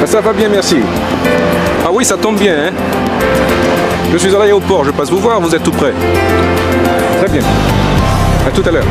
Ça va bien, merci. Ah oui, ça tombe bien, hein. Je suis à l'aéroport, je passe vous voir, vous êtes tout près. Très bien. À tout à l'heure.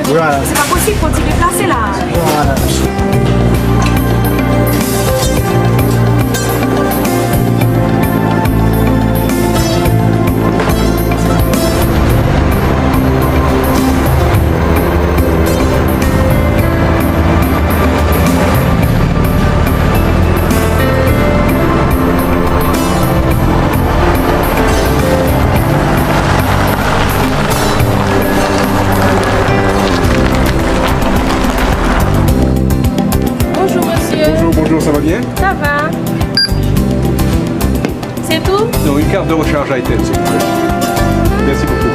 Voilà. C'est pas possible, faut se déplacer là. Voilà. Ça va bien? Ça va. C'est tout? Non, une carte de recharge à Etel, s'il vous plaît. Merci beaucoup.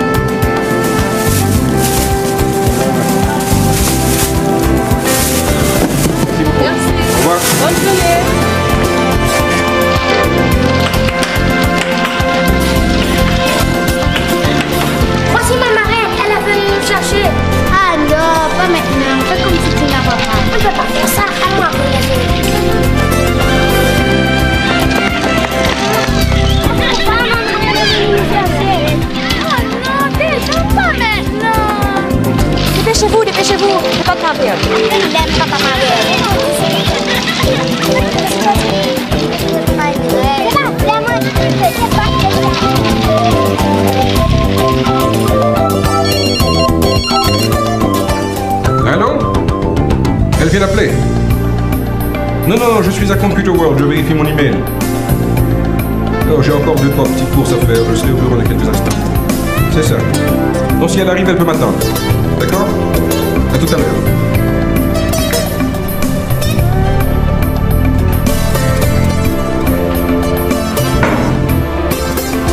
Merci beaucoup. Merci. Au revoir. Bonne journée. Voici ma marraine, elle est venue nous chercher. Ah non, pas maintenant. Fais comme si tu n'as pas mal. On ne peut pas faire ça. À moi, vous laissez. Dépêchez-vous, dépêchez-vous. C'est pas grave. Il n'aime pas ta Allô? Elle vient d'appeler. Non, je suis à Computer World, je vérifie mon email. Oh, j'ai encore 2-3 petites courses à faire, je serai au bureau dans quelques instants. C'est ça. Donc si elle arrive, elle peut m'attendre. D'accord? À tout à l'heure.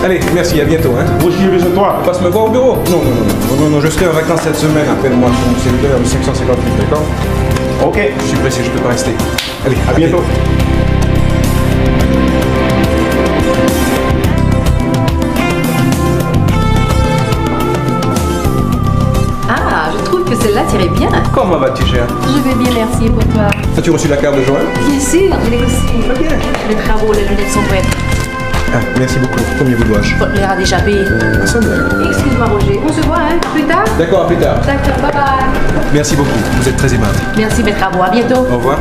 Allez, merci, à bientôt. Hein. Moi aussi, je vais chez toi. Passe me voir au bureau. Non, je serai en vacances cette semaine. Appelle-moi sur mon cellulaire, le 558, d'accord? Ok. Je suis pressé, je peux pas rester. Allez, À bientôt. Ah, je trouve que celle-là tirait bien. Comment vas-tu, cher? Je vais bien, merci pour toi. As-tu reçu la carte de Joël? Bien sûr, je l'ai aussi. Très bien. Les travaux, les lunettes sont prêtes. Ah, merci beaucoup. Combien vous dois-je? Faut l'air à d'échapper. Ça va. Excuse-moi, Roger. On se voit, hein? À plus tard? D'accord, à plus tard. D'accord, bye bye. Merci beaucoup. Vous êtes très aimable. Merci, mes travaux. À bientôt. Au revoir.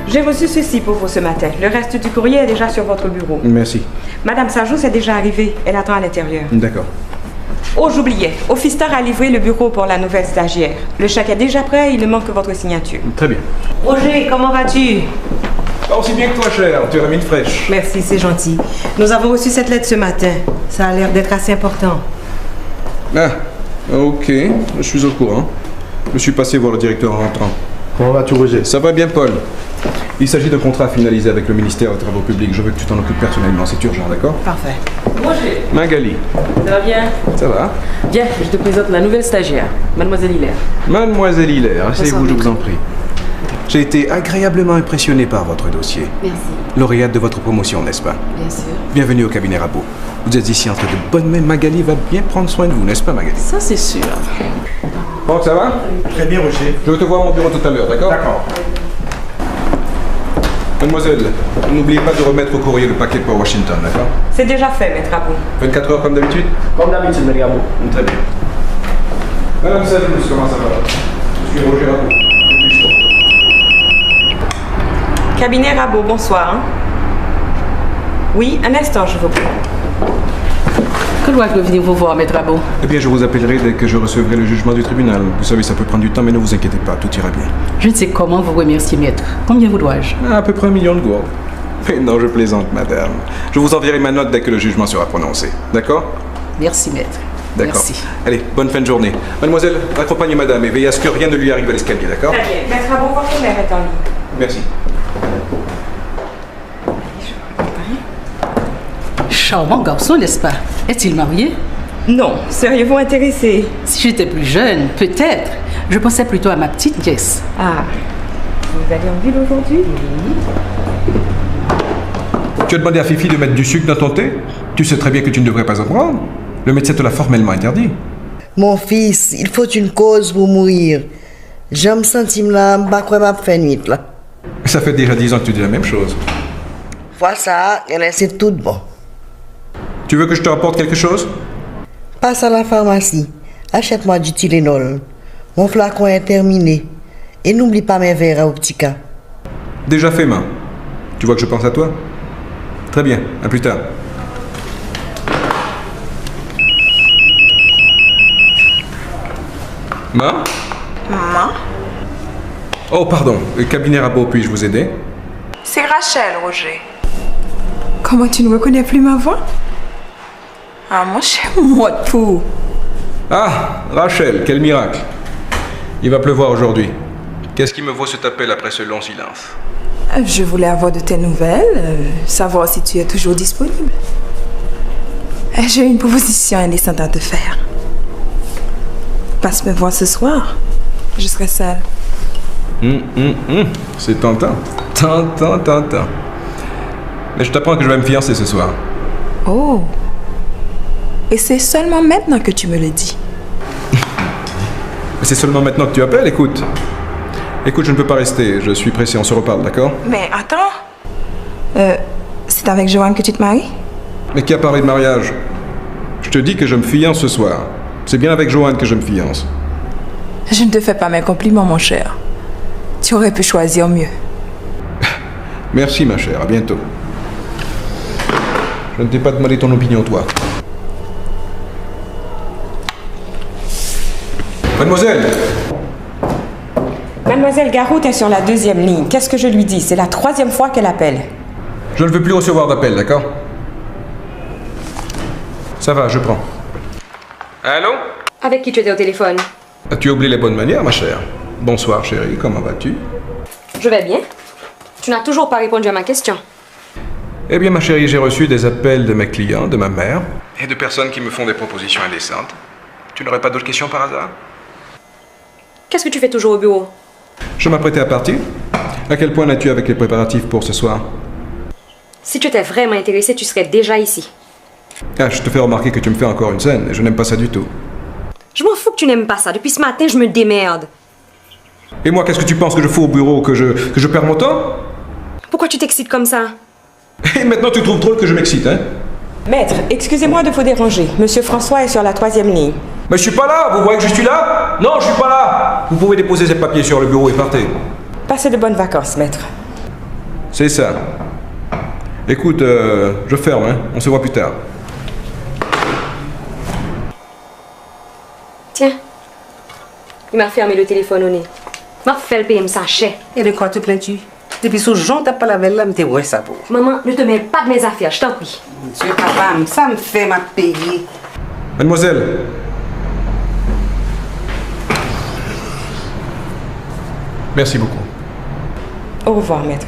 J'ai reçu ceci pour vous ce matin. Le reste du courrier est déjà sur votre bureau. Merci. Madame Sajous est déjà arrivée. Elle attend à l'intérieur. D'accord. Oh, j'oubliais. Office-Star a livré le bureau pour la nouvelle stagiaire. Le chèque est déjà prêt, il ne manque que votre signature. Très bien. Roger, comment vas-tu? Pas aussi bien que toi, cher. Tu as la mine fraîche. Merci, c'est gentil. Nous avons reçu cette lettre ce matin. Ça a l'air d'être assez important. Ah, ok. Je suis au courant. Je suis passé voir le directeur en rentrant. Comment vas-tu, Roger? Ça va bien, Paul? Il s'agit d'un contrat finalisé avec le ministère des Travaux Publics. Je veux que tu t'en occupes personnellement, c'est urgent, d'accord? Parfait. Roger, Magali, ça va bien? ça va? Viens, je te présente la nouvelle stagiaire, Mademoiselle Hilaire. Mademoiselle Hilaire, asseyez-vous, je maître. vous en prie. J'ai été agréablement impressionné par votre dossier. Merci. Lauréate de votre promotion, n'est-ce pas? Bien sûr. Bienvenue au cabinet Rabot. Vous êtes ici entre de bonnes mains. Magali va bien prendre soin de vous, n'est-ce pas, Magali? Ça, c'est sûr. Bon, ça va? Très bien, Roger. Je vais te voir à mon bureau tout à l'heure, d'accord? D'accord. Mademoiselle, n'oubliez pas de remettre au courrier le paquet pour Washington, d'accord? C'est déjà fait, maître Rabot. 24 heures comme d'habitude? Comme d'habitude, mes gars. Très bien. Madame Salus, comment ça va? Je suis Roger Rabot. Cabinet Rabot, bonsoir. Oui, un instant, je vous prie. Que dois-je venir vous voir, Maître Rabot? Eh bien, je vous appellerai dès que je recevrai le jugement du tribunal. Vous savez, ça peut prendre du temps, mais ne vous inquiétez pas, tout ira bien. Je ne sais comment vous remercier, Maître. Combien vous dois-je? À peu près 1 million de gourdes. Mais non, je plaisante, madame. Je vous enverrai ma note dès que le jugement sera prononcé. D'accord? Merci, Maître. D'accord. Merci. Allez, bonne fin de journée. Mademoiselle, accompagnez madame et veillez à ce que rien ne lui arrive à l'escalier, d'accord? Très bien. Maître Rabot, votre mère est en ligne. Merci. Charmant garçon, n'est-ce pas? Est-il marié? Non, seriez-vous intéressé? Si j'étais plus jeune, peut-être. Je pensais plutôt à ma petite nièce. Ah, vous allez en ville aujourd'hui? Tu as demandé à Fifi de mettre du sucre dans ton thé? Tu sais très bien que tu ne devrais pas en prendre. Le médecin te l'a formellement interdit. Mon fils, il faut une cause pour mourir. Je me sens là, je ne sais pas m'a fait nuit là. Ça fait déjà 10 ans que tu dis la même chose. Vois ça, c'est tout bon. Tu veux que je te rapporte quelque chose? Passe à la pharmacie, achète-moi du Tylenol. Mon flacon est terminé. Et n'oublie pas mes verres à Optica. Déjà fait, main. Tu vois que je pense à toi? Très bien, à plus tard. Ma? Maman, Oh, pardon. Le cabinet Rabot, puis-je vous aider? c'est Rachel, Roger. Comment tu ne reconnais plus ma voix? Ah, moi, je suis moi de pou. Ah, Rachel, quel miracle. Il va pleuvoir aujourd'hui. Qu'est-ce qui me vaut cet appel après ce long silence? Je voulais avoir de tes nouvelles, savoir si tu es toujours disponible. J'ai une proposition indécente à te faire. Passe me voir ce soir. Je serai seule. C'est tentant. Tentant. Mais je t'apprends que je vais me fiancer ce soir. Oh. Et c'est seulement maintenant que tu me le dis. Mais c'est seulement maintenant que tu appelles, écoute. Écoute, je ne peux pas rester. Je suis pressé, on se reparle, d'accord? Mais attends. C'est avec Joanne que tu te maries? Mais qui a parlé de mariage? Je te dis que je me fiance ce soir. C'est bien avec Joanne que je me fiance. Je ne te fais pas mes compliments, mon cher. Tu aurais pu choisir mieux. Merci, ma chère. À bientôt. Je ne t'ai pas demandé ton opinion, toi. Mademoiselle! Mademoiselle Garot est sur la 2e ligne. Qu'est-ce que je lui dis? C'est la 3e fois qu'elle appelle. Je ne veux plus recevoir d'appel, d'accord? Ça va, je prends. Allô? Avec qui tu étais au téléphone? Tu as oublié les bonnes manières, ma chère. Bonsoir, chérie. Comment vas-tu? Je vais bien. Tu n'as toujours pas répondu à ma question. Eh bien, ma chérie, j'ai reçu des appels de mes clients, de ma mère, et de personnes qui me font des propositions indécentes. Tu n'aurais pas d'autres questions par hasard? Qu'est-ce que tu fais toujours au bureau? Je m'apprêtais à partir. À quel point es-tu avec les préparatifs pour ce soir? Si tu étais vraiment intéressé, tu serais déjà ici. Ah, je te fais remarquer que tu me fais encore une scène, et je n'aime pas ça du tout. Je m'en fous que tu n'aimes pas ça. Depuis ce matin, je me démerde. Et moi, qu'est-ce que tu penses que je fous au bureau, que je perds mon temps? Pourquoi tu t'excites comme ça? Et maintenant, tu trouves drôle que je m'excite, hein? Maître, excusez-moi de vous déranger. Monsieur François est sur la 3e ligne. Mais je suis pas là, vous voyez que je suis là? Non, je suis pas là! Vous pouvez déposer ces papiers sur le bureau et partez. Passez de bonnes vacances, maître. C'est ça. Écoute, je ferme, hein? On se voit plus tard. Tiens. Il m'a fermé le téléphone au nez. M'a fait le payer, me sachet. Et de quoi te plains-tu? Depuis ce jour, t'as pas la veille là, mais t'es ouais ça pour. Maman, ne te mêle pas de mes affaires, je t'en prie. Monsieur papa, ça me fait ma payer. Mademoiselle. Merci beaucoup. Au revoir, maître.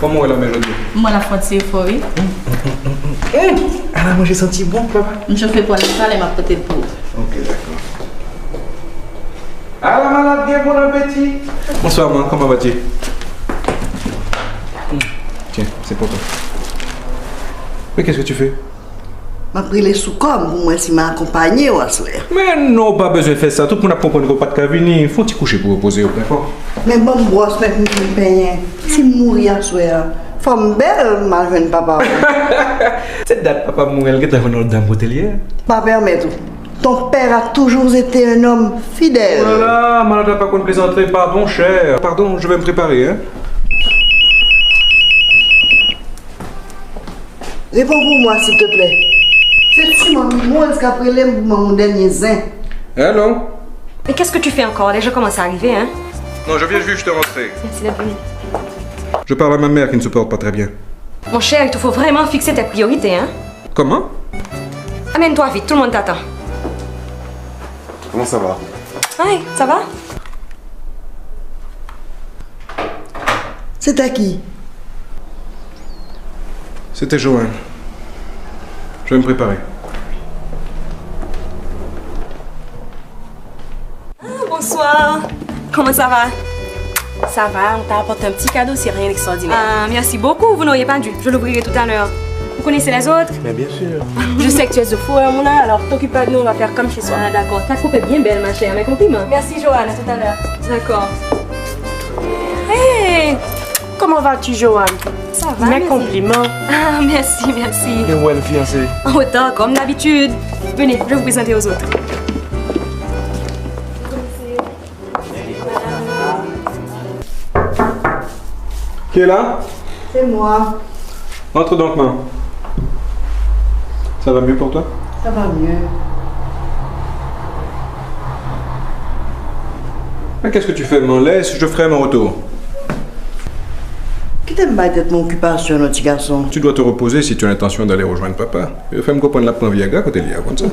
Comment est la mélodie? Moi, la frontière euphorie. Elle a mangé senti bon, papa. Je fais pour l'école et m'a porté le pot. Ok, d'accord. Ah, la malade, bien bon appétit. Bonsoir, maman, comment vas-tu? Tiens, c'est pour toi. Mais qu'est-ce que tu fais? M'a pris les sous-comme pour moi si m'a accompagné ou asler. Mais non, pas besoin de faire ça. Tout le monde a compris que pas de cavini. Faut t'y coucher pour reposer, d'accord? Mais bon, brosse, mais me payer. Si mourir à soir, femme belle, mal jeune papa. Cette date, papa mourir, elle est dans le dame hôtelière. Pas permettre. Ton père a toujours été un homme fidèle. Oh là là, malade, t'as pas qu'on plaisanterie. Pardon, cher. Pardon, je vais me préparer, hein. Réponds pour moi, s'il te plaît. C'est-tu moi qu'après l'aime pour mon dernier zin? Allô? Mais qu'est-ce que tu fais encore? Déjà commence à arriver, hein? Non, je viens juste de rentrer. Merci d'être venu. Je parle à ma mère qui ne se porte pas très bien. Mon cher, il te faut vraiment fixer tes priorités, hein? Comment? Amène-toi vite, tout le monde t'attend. Comment ça va? Ouais, ça va? C'est à qui? C'était Joanne. Je vais me préparer. Ah, bonsoir. Comment ça va? Ça va, on t'a apporté un petit cadeau, c'est rien d'extraordinaire. Ah, merci beaucoup, vous n'auriez pas dû. Je l'ouvrirai tout à l'heure. Vous connaissez les autres? Mais bien sûr. Je sais que tu es de fou, mon là, alors t'occupe pas de nous, on va faire comme chez soi. Ah, d'accord. Ta coupe est bien belle, ma chère. Mes compliments. Merci Joanne, à tout à l'heure. D'accord. Hey! Comment vas-tu Joanne? Ça va, Mes merci. compliments. Ah, merci, merci. Et où est le fiancé? En retard, comme d'habitude. Venez, je vais vous présenter aux autres. Qui est là? C'est moi. Entre donc, main. Ça va mieux pour toi? Ça va mieux. Mais qu'est-ce que tu fais? M'en laisse, je ferai mon retour. Qui t'aime pas d'être mon occupation, notre petit garçon? Tu dois te reposer si tu as l'intention d'aller rejoindre papa. Fais-moi comprendre la prendre Viagra quand elle y a comme ça.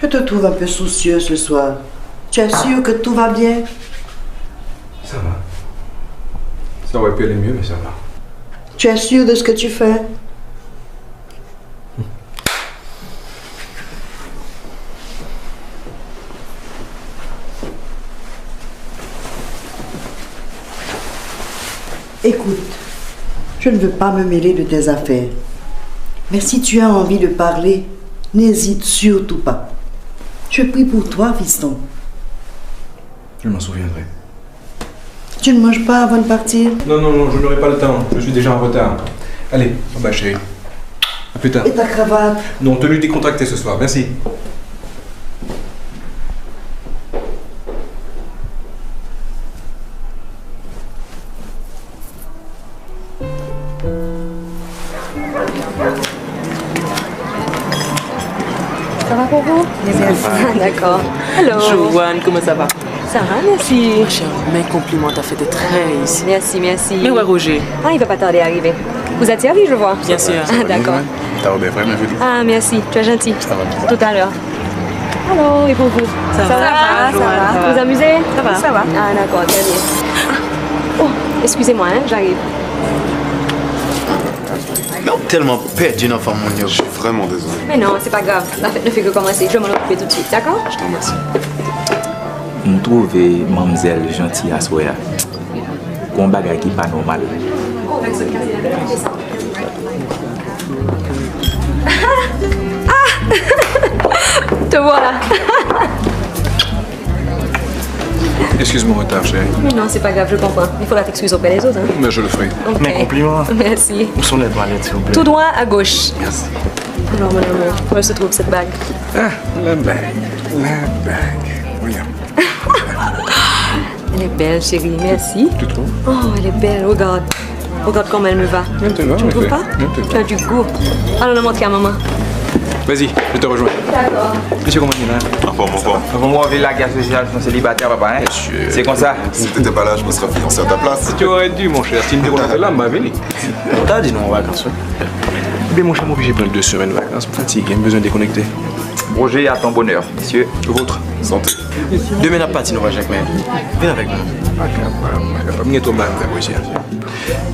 Je te trouve un peu soucieux ce soir. Tu es sûr que tout va bien? Ça va. Ça aurait pu aller mieux, mais ça va. Tu es sûr de ce que tu fais? Écoute, je ne veux pas me mêler de tes affaires. Mais si tu as envie de parler, n'hésite surtout pas. Je prie pour toi, fiston. Je m'en souviendrai. Tu ne manges pas avant de partir? Non, non, non, je n'aurai pas le temps. Je suis déjà en retard. Allez, au bas, chérie. À plus tard. Et ta cravate? Non, tenue décontractée ce soir. Merci. Ça va pour vous? Ah, d'accord. Hello. Joanne, comment ça va? Ça va, merci. Ma chère, mes compliments, t'as fait de très ici. Merci, merci. Mais où est Roger? Ah, il va pas tarder à arriver. Vous êtes servi, je vois. Bien sûr. Ah, d'accord. T'as bien vraiment vu. Ah, merci, tu es gentil. Ça va bien. Tout à l'heure. Allô, et pour vous? Ça va, ça Joanne, va. ça va. Vous amusez? Ça va. Ça va. Ah, d'accord, très bien. Ah. Oh, excusez-moi, hein, j'arrive. Non, tellement perdu dans mon Je suis vraiment désolé. Mais non, c'est pas grave. La fête ne fait que commencer. Je vais m'en occuper tout de suite, d'accord? Je te remercie. Je trouve mademoiselle gentille à soi. Un bagage qui n'est pas normal. Te voilà. Excuse mon retard, chérie. Mais non, c'est pas grave, je comprends. Il faudra t'excuser auprès des autres. Hein. Mais je le ferai. Ok. Mes compliments. Merci. Où sont les toilettes, s'il vous plaît? Tout droit à gauche. Merci. Alors, mon amour, où se trouve cette bague? Ah, la bague. La bague. Regarde. Elle est belle, chérie, merci. Tu trouves? Oh, elle est belle, regarde. Regarde comment elle me va. Elle te va, Tu ne trouves pas? Elle te va. Tu as du goût. Alors, la montrer à maman. Vas-y, je te rejoins. D'accord. Monsieur, comment il est? Vous m'avez la guerre sociale, je suis célibataire, papa. Hein? C'est comme ça. Si t'étais pas là, je me serais fiancé à ta place. Tu aurais dû, mon cher. Si me déroulais là, m'a venu. T'as dit non en vacances. Bien, mon cher, moi, j'ai pris 2 semaines de vacances. Je me fatigue, j'ai besoin de déconnecter. Roger, à ton bonheur, monsieur. Le vôtre. Santé. Demain, n'a pas de Nova Jacques, mais viens avec nous.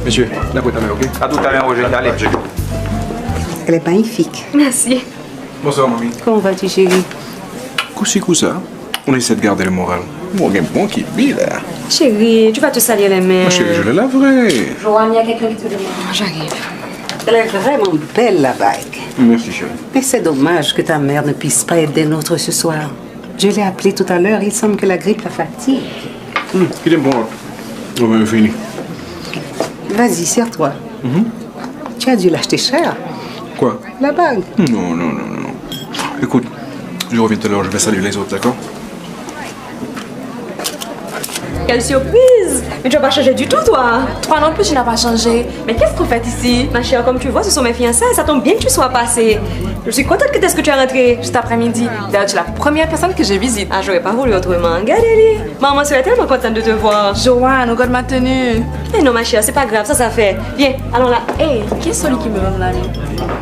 Monsieur, la boîte à main, ok? À tout à l'heure, Roger. Allez. Elle est magnifique. Merci. Bonsoir, mamie. Comment vas-tu, chérie? Coussi, coussa. On essaie de garder le moral. Moi, j'ai un bon qui vit là. Chérie, tu vas te salir les mains. Ma chérie, je le laverai. Joanne, il y a quelqu'un qui te demande. J'arrive. Elle est vraiment belle, la bague. Merci, chérie. Mais c'est dommage que ta mère ne puisse pas être des nôtres ce soir. Je l'ai appelée tout à l'heure, il semble que la grippe la fatigue. Il est bon. On va finir. Vas-y, serre-toi. Tu as dû l'acheter cher. Quoi? La bague. Non. Écoute, je reviens tout à l'heure, je vais saluer les autres, d'accord? Quelle surprise! Mais tu vas pas changer du tout, toi! Toi non plus, tu n'as pas changé. Mais qu'est-ce qu'on fait ici? Ma chère, comme tu vois, ce sont mes fiançailles. Ça tombe bien que tu sois passée. Je suis contente que t'es-ce que tu es rentrée. Cet après-midi. D'ailleurs, tu es la première personne que je visite. Ah, j'aurais pas voulu autrement. Regardez-les. Maman serait tellement contente de te voir. Joanne, regarde ma tenue. Mais non, ma chère, c'est pas grave. Ça fait. Viens, allons là. Hé, qui est celui qui me donne l'ami?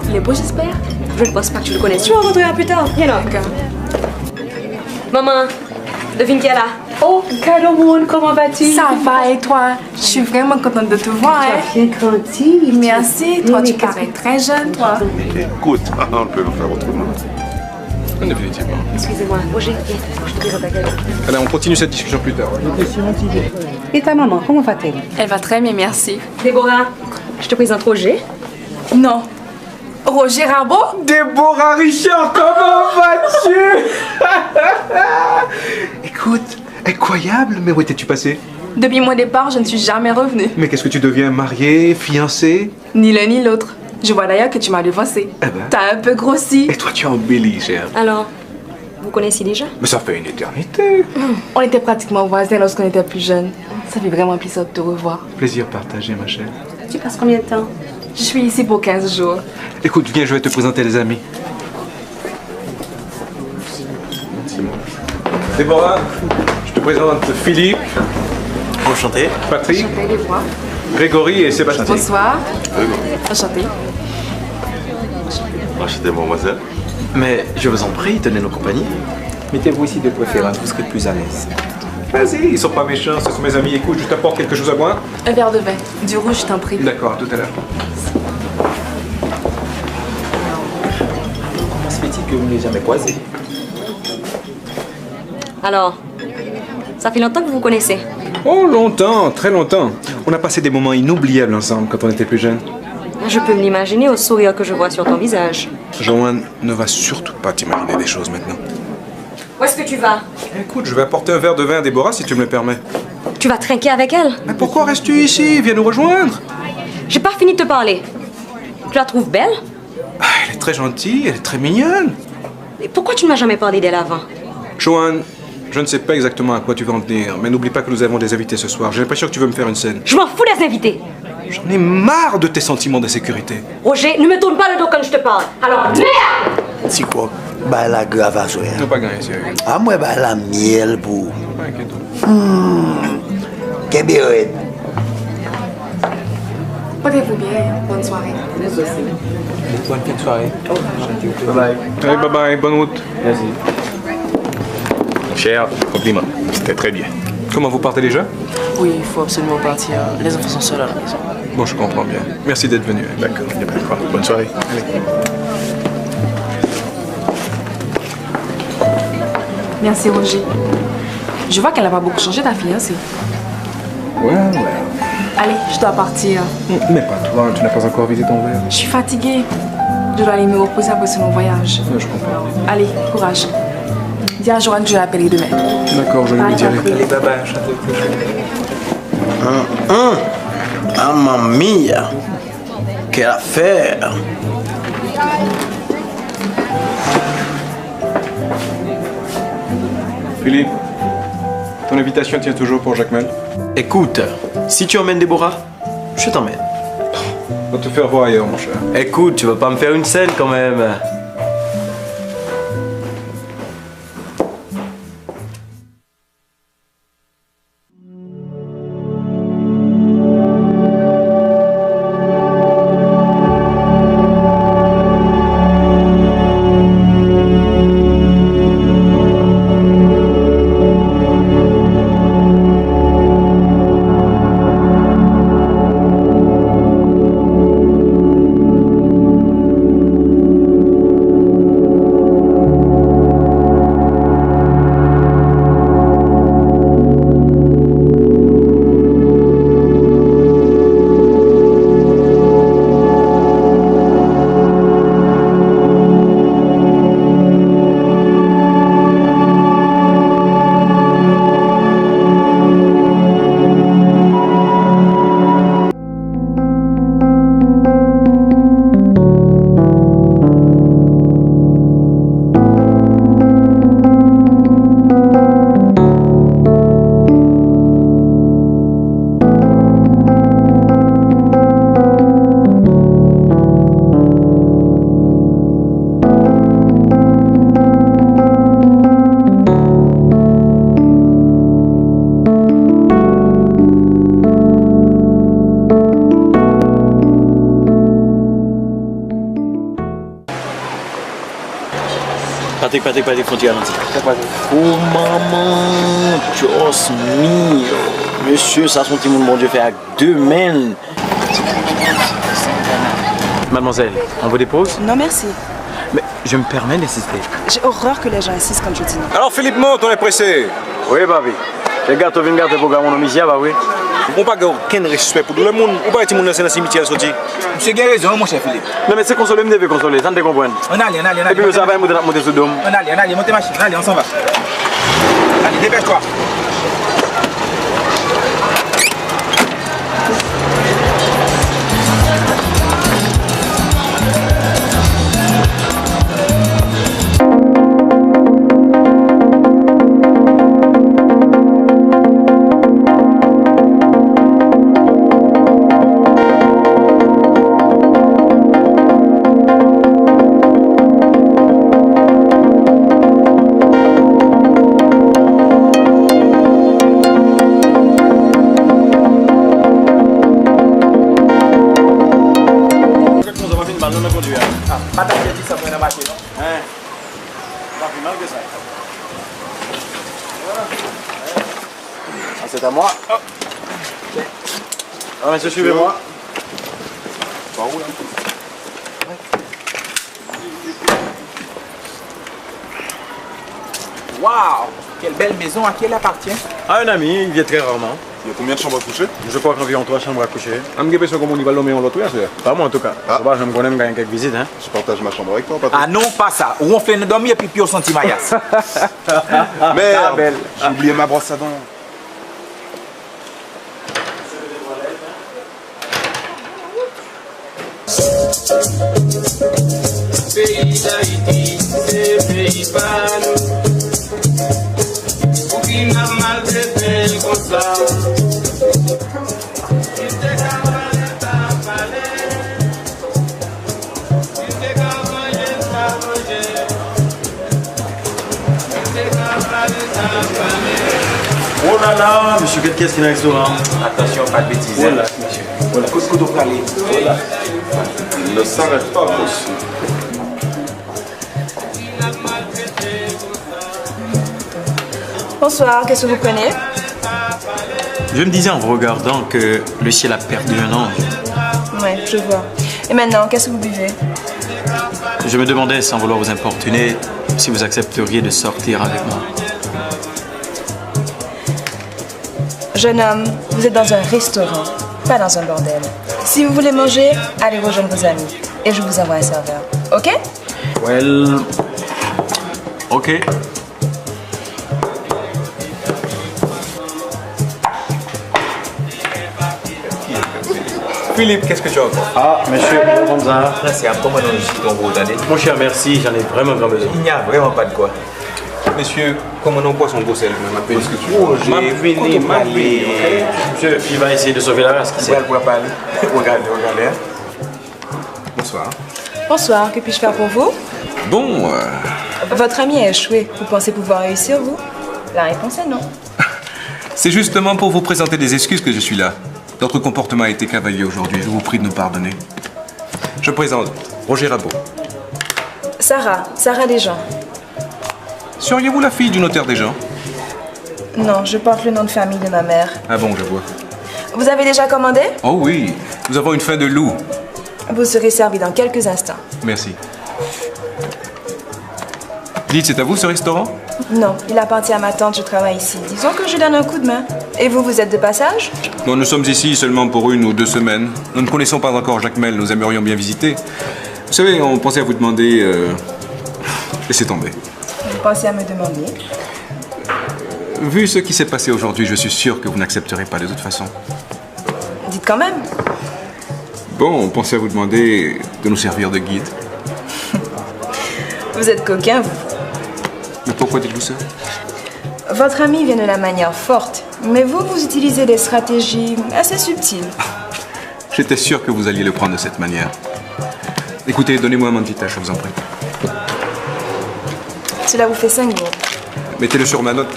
Il est beau, j'espère? Je ne pense pas que tu le connais. Tu vas rentrer plus tard. Viens là. Maman, devine qui est là. Oh, Caroline, comment vas-tu? Ça va et toi? Je suis vraiment contente de te voir. Tu as bien grandi. Merci, toi tu parais très jeune, toi. Écoute, on peut le faire autrement. Définitivement. Excusez-moi, Roger, viens. Je te présente à quelqu'un. Allez, on continue cette discussion plus tard. Et ta maman, comment va-t-elle? Elle va très bien, merci. Déborah, je te présente Roger. Non. Roger Rabot? Déborah Richard, comment vas-tu? Écoute, incroyable, mais où étais-tu passé? Depuis mon départ, je ne suis jamais revenue. Mais qu'est-ce que tu deviens, mariée, fiancée? Ni l'un ni l'autre. Je vois d'ailleurs que tu m'as devancé. Eh ben. T'as un peu grossi. Et toi, tu as embelli, cher. Alors, vous connaissez déjà? Mais ça fait une éternité. On était pratiquement voisins lorsqu'on était plus jeunes. Ça fait vraiment plaisir de te revoir. Plaisir partagé, ma chère. Tu passes combien de temps? Je suis ici pour 15 jours. Écoute, viens, je vais te présenter les amis. Déborah, je te présente Philippe. Enchanté. Patrick. Enchantée de les voir. Grégory et Sébastien. Bonsoir. Enchantée. Enchanté, mademoiselle. Mais je vous en prie, tenez nos compagnies. Mettez-vous ici de préférence, vous serez plus à l'aise. Vas-y, ils sont pas méchants, ce sont mes amis. Écoute, je t'apporte quelque chose à boire. Un verre de vin. Du rouge, je t'en prie. D'accord, à tout à l'heure. Comment se fait-il que vous n'ayez jamais croisé? Alors, ça fait longtemps que vous vous connaissez. Oh, longtemps, très longtemps. On a passé des moments inoubliables ensemble quand on était plus jeunes. Je peux me l'imaginer au sourire que je vois sur ton visage. Joanne, ne va surtout pas t'imaginer des choses maintenant. Où est-ce que tu vas? Écoute, je vais apporter un verre de vin à Déborah si tu me le permets. Tu vas trinquer avec elle? Mais pourquoi restes-tu ici? Viens nous rejoindre. J'ai pas fini de te parler. Tu la trouves belle? Ah, elle est très gentille, elle est très mignonne. Et pourquoi tu ne m'as jamais parlé d'elle avant? Joanne, je ne sais pas exactement à quoi tu vas en tenir, mais n'oublie pas que nous avons des invités ce soir. J'ai l'impression que tu veux me faire une scène. Je m'en fous des invités. J'en ai marre de tes sentiments d'insécurité. Roger, ne me tourne pas le dos quand je te parle. Alors, merde! C'est quoi? Bah la grave à jouer. Non, pas gagné, sérieux. Ah, moi, bah la miel pour. Pas inquiète. Kébéret. Portez-vous bien. Bonne soirée. Bonne fin de soirée. Bye bye. Allez, bye bye, bonne route. Merci. Cher, compliment. C'était très bien. Comment vous partez déjà? Oui, il faut absolument partir. Les enfants sont seuls à la maison. Bon, je comprends bien. Merci d'être venu. D'accord, il n'y a pas de quoi. Bonne soirée. Allez. Merci, Roger. Je vois qu'elle n'a pas beaucoup changé, ta fiancée. Ouais. Allez, je dois partir. Mais pas toi, tu n'as pas encore visé ton verre. Je suis fatiguée. Je dois aller me reposer après ce long voyage. Je comprends. Allez, courage. Dis à Joanne que je l'appellerai demain. D'accord, je lui dirai. Allez, bye bye, enchanté. Mamma mia! Quelle affaire! Philippe, ton invitation tient toujours pour Jacmel? Écoute, si tu emmènes Déborah, je t'emmène. Va te faire voir ailleurs, mon cher. Écoute, tu vas pas me faire une scène quand même. Patrick, faut dire oh maman, Dios mio. Monsieur, ça son petit monde, bon Dieu, fait avec 2 mains. Mademoiselle, on vous dépose? Non, merci. Mais je me permets d'insister. J'ai horreur que les gens insistent quand je dis non. Alors Philippe, monte, on est pressé. Oui, bah oui. Les gars, tu viens garder pour mon homme ici, bah oui. On n'a pas aucun respect pour tout le monde. On va être dans le cimetière sorti. Monsieur a raison, mon cher Philippe. Non, mais c'est consoler, me devez consoler, ça ne te comprend. On allez. Et puis, ça va monter sous dôme. On allez, montez machine, allez, on s'en va. Allez, dépêche-toi. Madame, j'ai dit ça pour la machine, non? Hein? Pas plus mal que ça. Ah, c'est à moi. Oh. Okay. Alors, monsieur, suivez-moi. Par où, là? Waouh! Quelle belle maison, à qui elle appartient? À un ami, il vient très rarement. Il y a combien de chambres à coucher? Je crois qu'environ 3 chambres à coucher. Je me dis comment on va l'homme en l'autre, c'est? Pas moi en tout cas. Je me connais même quelques visites. Hein. Je partage ma chambre avec toi, Patrick. Ah non, pas ça. Où on fait une dormir et puis on sentit Mayas. Merde, j'ai oublié ma brosse à dents. Pays d'Haïti, c'est pays pas nous. Pour qui n'a maltraité comme ça. Oh là là, monsieur, qu'est-ce qu'il y a dans le restaurant? Attention, pas de bêtises. Voilà, monsieur. Voilà, qu'est-ce que vous parlez? Voilà. Il ne s'arrête pas, monsieur. Bonsoir, qu'est-ce que vous prenez? Je me disais en vous regardant que le ciel a perdu un ange. Ouais, je vois. Et maintenant, qu'est-ce que vous buvez? Je me demandais, sans vouloir vous importuner, si vous accepteriez de sortir avec moi. Jeune homme, vous êtes dans un restaurant, pas dans un bordel. Si vous voulez manger, allez rejoindre vos amis. Et je vous envoie un serveur. Ok? Well... Ok. Philippe, qu'est-ce que tu as encore? Ah, monsieur, comme ça. Merci, comment on ici ton vous attendez? Mon cher, merci, j'en ai vraiment grand besoin. Il n'y a vraiment pas de quoi. Messieurs, comment on poisson bossel, je m'appelle. J'ai venu m'appeler. Monsieur, il va essayer de sauver la race, qui sait? Regardez, regardez. Bonsoir. Bonsoir, que puis-je faire pour vous? Bon, Votre ami a échoué. Vous pensez pouvoir réussir, vous? La réponse est non. C'est justement pour vous présenter des excuses que je suis là. Notre comportement a été cavalier aujourd'hui. Je vous prie de nous pardonner. Je présente Roger Rabot. Sarah Desjans. Seriez-vous la fille du notaire Desjans? Non, je porte le nom de famille de ma mère. Ah bon, je vois. Vous avez déjà commandé? Oh oui, nous avons une faim de loup. Vous serez servi dans quelques instants. Merci. Dites, c'est à vous ce restaurant? Non, il appartient à ma tante, je travaille ici. Disons que je donne un coup de main. Et vous, vous êtes de passage? Non, nous sommes ici seulement pour 1 ou 2 semaines. Nous ne connaissons pas encore Jacmel, nous aimerions bien visiter. Vous savez, on pensait à vous demander... Laissez tomber. Vous pensez à me demander? Vu ce qui s'est passé aujourd'hui, je suis sûr que vous n'accepterez pas de toute façon. Dites quand même. Bon, on pensait à vous demander de nous servir de guide. Vous êtes coquin, vous. Mais pourquoi dites-vous ça? Votre ami vient de la manière forte, mais vous, vous utilisez des stratégies assez subtiles. J'étais sûr que vous alliez le prendre de cette manière. Écoutez, donnez-moi mon petit tâche, je vous en prie. Cela vous fait 5 jours. Mettez-le sur ma note.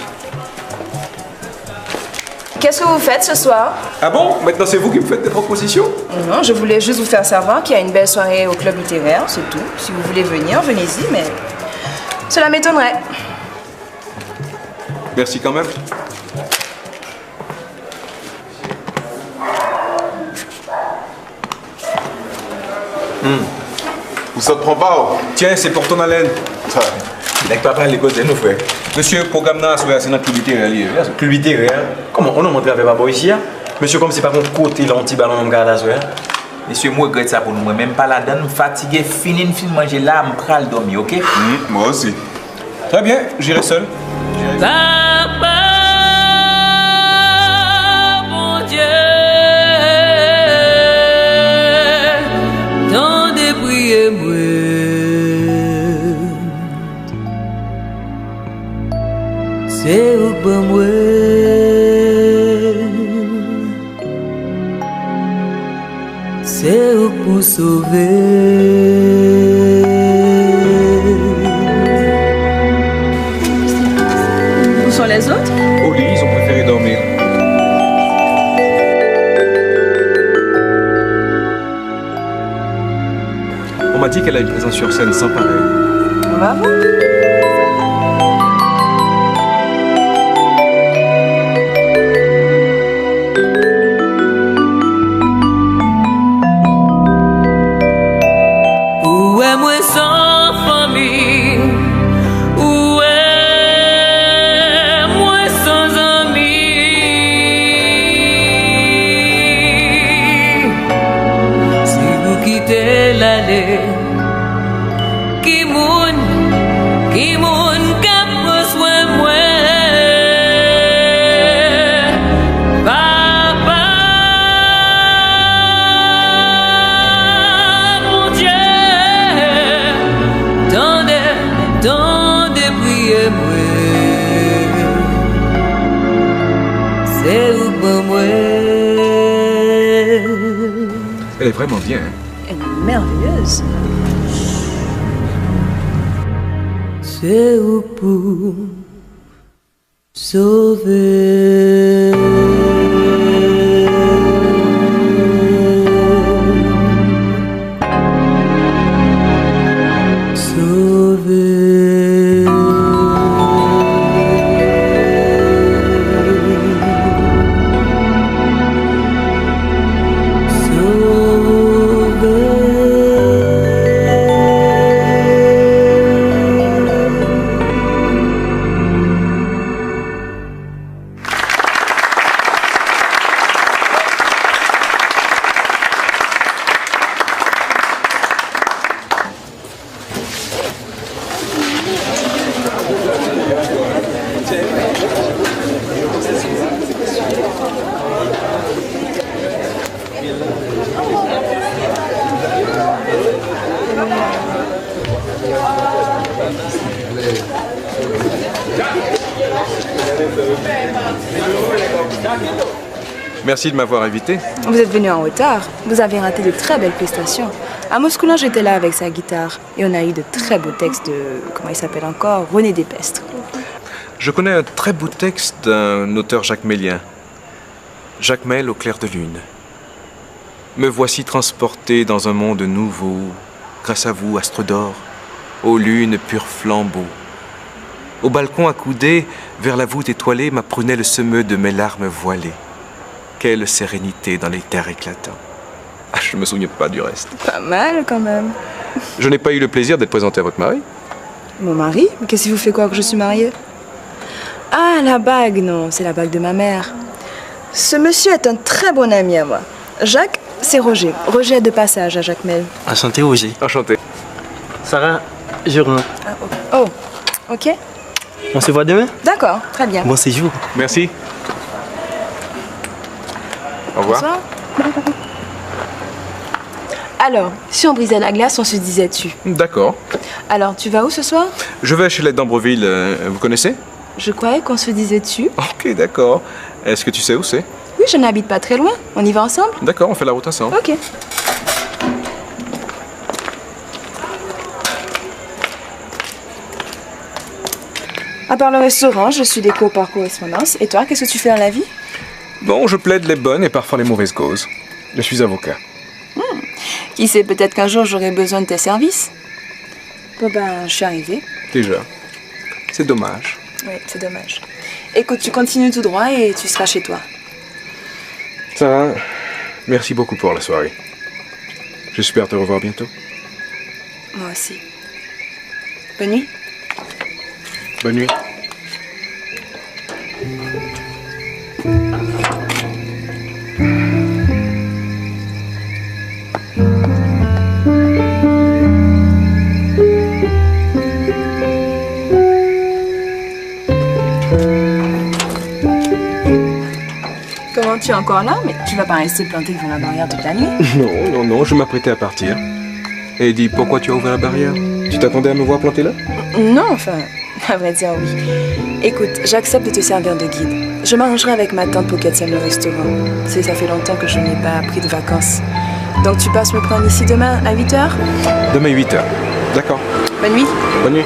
Qu'est-ce que vous faites ce soir? Ah bon? Maintenant c'est vous qui me faites des propositions? Non, je voulais juste vous faire savoir qu'il y a une belle soirée au club littéraire, c'est tout. Si vous voulez venir, venez-y, mais cela m'étonnerait. Merci quand même. Vous ça te prend pas? Tiens, c'est pour ton haleine. Il n'a pas parlé les causes de nous, frère. Monsieur, programme là, c'est notre club littéraire. Club littéraire? Comment? On a montré avec Papa ici, hein? Monsieur, comme c'est pas mon côté, l'anti-ballon, on garde à soi. Monsieur, moi, je regrette ça pour nous. Même pas la donne, fatigué, fini, une film manger là, je prends le dormir, ok? Moi aussi. Très bien, j'irai seul. Papa, mon Dieu, tant de prier moi, c'est où pour moi, c'est où pour sauver. Les autres? Au lit, ils ont préféré dormir. On m'a dit qu'elle a une présence sur scène sans pareil. Bravo. Où est moi sans famille? Où est moi sans amis? Si vous quittez l'allée, qui moun k'ap prend soin moi? Papa, mon Dieu, tendez, priez-moi. C'est où pour moi? Elle est vraiment bien. Hein? Elle est merveilleuse. C'est où pour sauver. Sauver. Merci de m'avoir invité. Vous êtes venu en retard. Vous avez raté de très belles prestations. À Moscoulin, j'étais là avec sa guitare. Et on a eu de très beaux textes de... Comment il s'appelle encore? René Despestre. Je connais un très beau texte d'un auteur jacmélien. Jacmel au clair de lune. Me voici transporté dans un monde nouveau, grâce à vous, astre d'or, aux lunes pur flambeau. Au balcon accoudé, vers la voûte étoilée, ma prunelle se meut de mes larmes voilées. Quelle sérénité dans les terres éclatants. Ah, je me souviens pas du reste. Pas mal, quand même. Je n'ai pas eu le plaisir d'être présenté à votre mari. Mon mari? Mais qu'est-ce qui vous fait croire que je suis mariée? Ah, la bague, non, c'est la bague de ma mère. Ce monsieur est un très bon ami à moi. Jacques, c'est Roger. Roger est de passage à Jacmel. Enchanté, Roger. Enchanté. Sarah, je rentre. Oh, ok. On se voit demain? D'accord, très bien. Bon séjour. Merci. Au revoir. Bonsoir. Alors, si on brisait la glace, on se disait tu. D'accord. Alors, tu vas où ce soir? Je vais chez les d'Ambreville. Vous connaissez? Je croyais qu'on se disait tu. Ok, d'accord. Est-ce que tu sais où c'est? Oui, je n'habite pas très loin. On y va ensemble? D'accord, on fait la route ensemble. Ok. À part le restaurant, je suis déco par correspondance. Et toi, qu'est-ce que tu fais dans la vie? Bon, je plaide les bonnes et parfois les mauvaises causes. Je suis avocat. Qui sait, peut-être qu'un jour j'aurai besoin de tes services. Bon ben, je suis arrivée. Déjà. C'est dommage. Oui, c'est dommage. Écoute, tu continues tout droit et tu seras chez toi. Ça va. Merci beaucoup pour la soirée. J'espère te revoir bientôt. Moi aussi. Bonne nuit. Bonne nuit. Comment, tu es encore là? Mais tu vas pas rester planté devant la barrière toute la nuit? Non, je m'apprêtais à partir. Et dis, pourquoi tu as ouvert la barrière? Tu t'attendais à me voir planté là? Non, enfin, à vrai dire, oui. Écoute, j'accepte de te servir de guide. Je m'arrangerai avec ma tante pour qu'elle tienne le restaurant. Ça fait longtemps que je n'ai pas pris de vacances. Donc tu passes me prendre ici demain à 8h? Demain 8h. D'accord. Bonne nuit. Bonne nuit.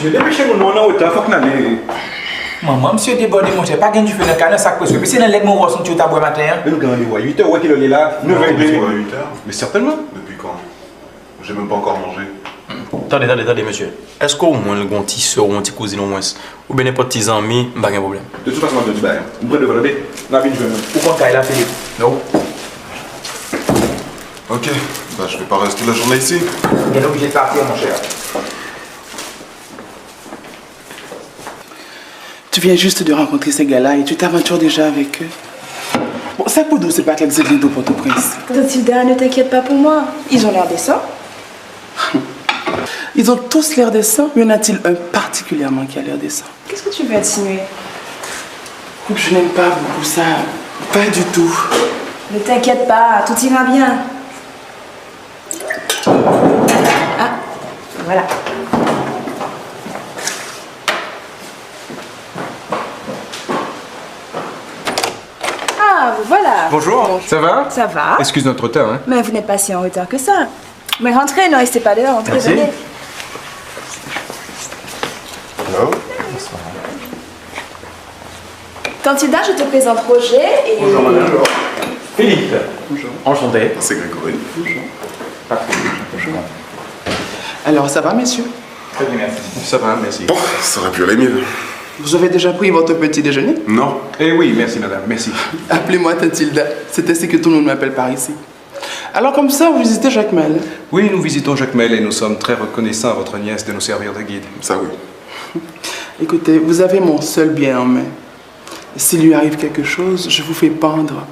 Monsieur, dépêchez-vous, nous, on est en retard, faut qu'on aille. Maman, monsieur débordé, mon cher, pas gain du feu dans le canne, ça presque. Mais c'est dans l'aide, mon roi, son tu as boire matin. Mais nous, quand on est 8h, ouais, qu'il est là, 9h30. 8h? Mais certainement. Depuis quand? J'ai même pas encore mangé. Attendez, monsieur. Est-ce qu'au moins le grand petit soeur ou un petit cousine au moins, ou bien n'importe petit ami, pas de problème? De toute façon, on va te dire, vous prenez de votre la vie, je vais. Pourquoi t'as la Philippe? Non. Ok, bah je vais pas rester la journée ici. Il est obligé de partir, mon cher. Tu viens juste de rencontrer ces gars-là et tu t'aventures déjà avec eux. Bon, ça pour nous, c'est pas que vous êtes pour Port-au-Prince. Tilda, ne t'inquiète pas pour moi. Ils ont l'air décents. Ils ont tous l'air décents, mais y en a-t-il un particulièrement qui a l'air décent? Qu'est-ce que tu veux insinuer? Je n'aime pas beaucoup ça. Pas du tout. Ne t'inquiète pas, tout ira bien. Ah, voilà. Ah, vous voilà. Bonjour. Ça va? Ça va. Excuse notre retard, hein. Mais vous n'êtes pas si en retard que ça. Mais rentrez, ne restez pas dehors, rentrez, Merci. venez. Hello. Tantilda, je te présente Roger et... Bonjour, madame. Philippe. Bonjour. Enchanté. C'est Grégory. Bonjour. Bonjour. Alors, ça va, messieurs? Très bien, merci. Ça va, merci. Bon, ça aurait pu aller mieux. Vous avez déjà pris votre petit déjeuner? Non. Eh oui, merci madame, merci. Appelez-moi Tantilda. C'est ainsi que tout le monde m'appelle par ici. Alors comme ça, vous visitez Jacmel? Oui, nous visitons Jacmel et nous sommes très reconnaissants à votre nièce de nous servir de guide. Ça oui. Écoutez, vous avez mon seul bien en main. S'il lui arrive quelque chose, je vous fais pendre.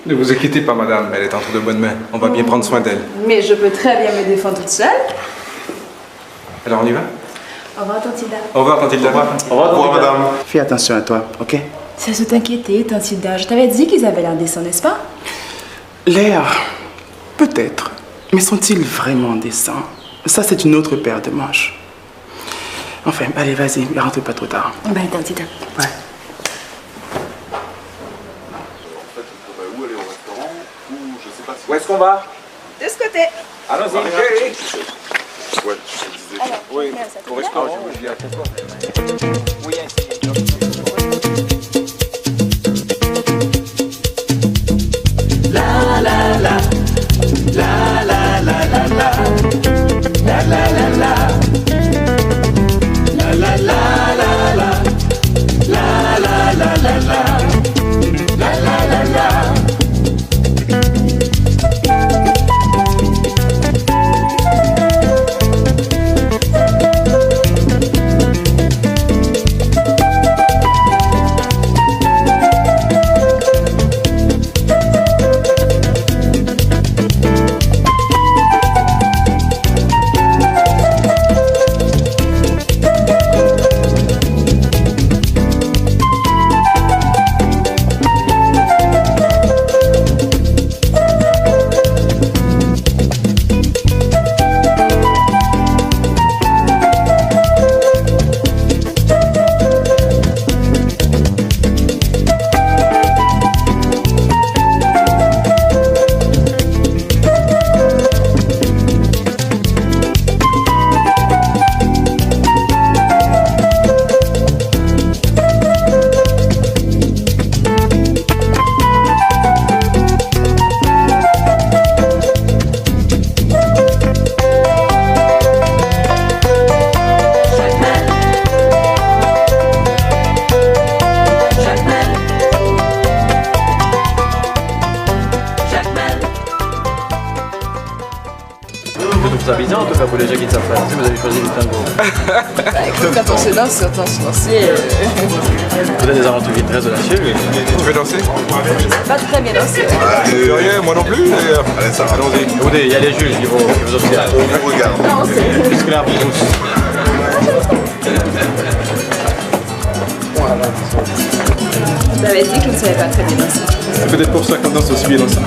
Ne vous inquiétez pas madame, elle est entre de bonnes mains. On va bien prendre soin d'elle. Mais je peux très bien me défendre toute seule. Alors on y va? Au revoir, Tante Hilda. Au revoir, Tante Hilda. Au revoir, madame. Fais attention à toi, ok? Ça se t'inquiéter, Tante Hilda. Je t'avais dit qu'ils avaient l'air décents, n'est-ce pas? L'air, peut-être. Mais sont-ils vraiment décents? Ça, c'est une autre paire de manches. Enfin, allez, vas-y, ne rentre pas trop tard. Ben, Tante Hilda. Ouais. Où est-ce qu'on va? De ce côté. Allons-y. Ouais, Oui, au restaurant. Oui, La la la, la la la la la, la la la la, la la la la la, la la la la la, la la la la. Vous habitez en tout cas pour les gens qui ne savent pas danser, vous avez choisi le tango. Bah écoute, quand on se danse, autant se lancer. Vous avez des aventuriers très audacieux. Tu veux danser? Pas très bien danser. Rien, moi non plus. Allez, ça, allons-y. Écoutez, il y a les juges qui vous observent. On regarde. Non, c'est... Puisque là, vous tous. Vous avez dit que je ne savais pas très bien danser. C'est peut-être pour ça qu'on danse aussi bien dans ça.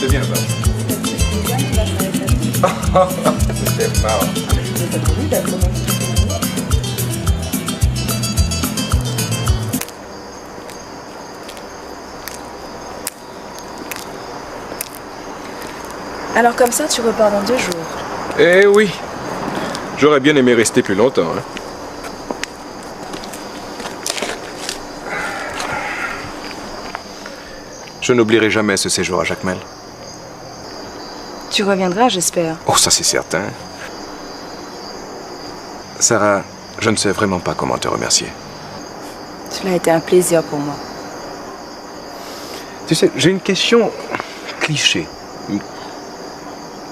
C'est bien ça. C'était marrant. Alors comme ça, tu repars dans 2 jours. Eh oui. J'aurais bien aimé rester plus longtemps. Hein. Je n'oublierai jamais ce séjour à Jacmel. Tu reviendras, j'espère. Oh, ça c'est certain. Sarah, je ne sais vraiment pas comment te remercier. Cela a été un plaisir pour moi. Tu sais, j'ai une question cliché.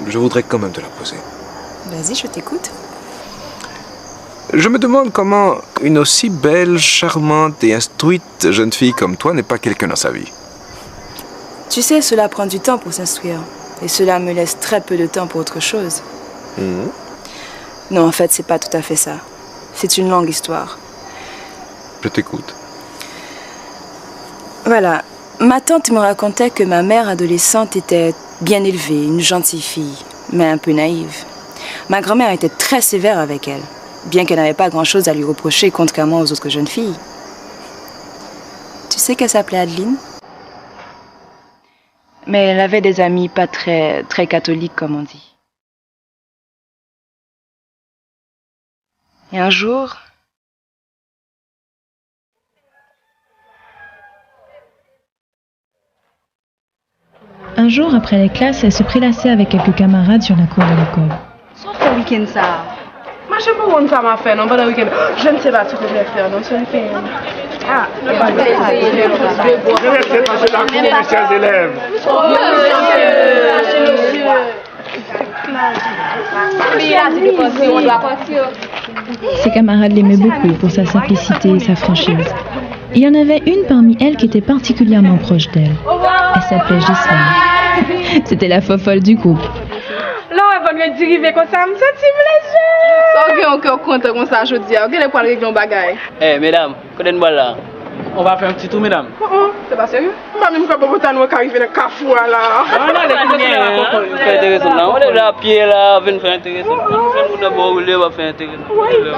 Je voudrais quand même te la poser. Vas-y, je t'écoute. Je me demande comment une aussi belle, charmante et instruite jeune fille comme toi n'est pas quelqu'un dans sa vie. Tu sais, cela prend du temps pour s'instruire. Et cela me laisse très peu de temps pour autre chose. Non, en fait, c'est pas tout à fait ça. C'est une longue histoire. Je t'écoute. Voilà. Ma tante me racontait que ma mère adolescente était bien élevée, une gentille fille, mais un peu naïve. Ma grand-mère était très sévère avec elle, bien qu'elle n'avait pas grand-chose à lui reprocher contrairement aux autres jeunes filles. Tu sais qu'elle s'appelait Adeline? Mais elle avait des amis pas très catholiques, comme on dit. Et un jour... Un jour, après les classes, elle se prélassait avec quelques camarades sur la cour de l'école. Sauf le week-end ça. Moi, je sais pas où ça m'a fait, non, pas le week-end. Je ne sais pas ce que je vais faire, non, ce week-end. Ah, je vais faire passer la cour, mes chers élèves. Oui, là, c'est de partir, on doit partir. Ses camarades l'aimaient beaucoup pour sa simplicité et sa franchise. Il y en avait une parmi elles qui était particulièrement proche d'elle. Elle s'appelait Ghislaine. C'était la fofolle du groupe. Là, on va venir dériver comme ça, me sentir plaisir. Ça, on a encore compte comme ça, je dis. On a pas régler un bagage. Eh, mesdames, connaissez-moi là. On va faire un petit tour, mesdames. C'est pas sérieux? Pas même quand on va arriver dans le cafou là. C'est intéressant. On est là à pied là, on va faire intéressant. On va d'abord rouler, on va faire intéressant. Bye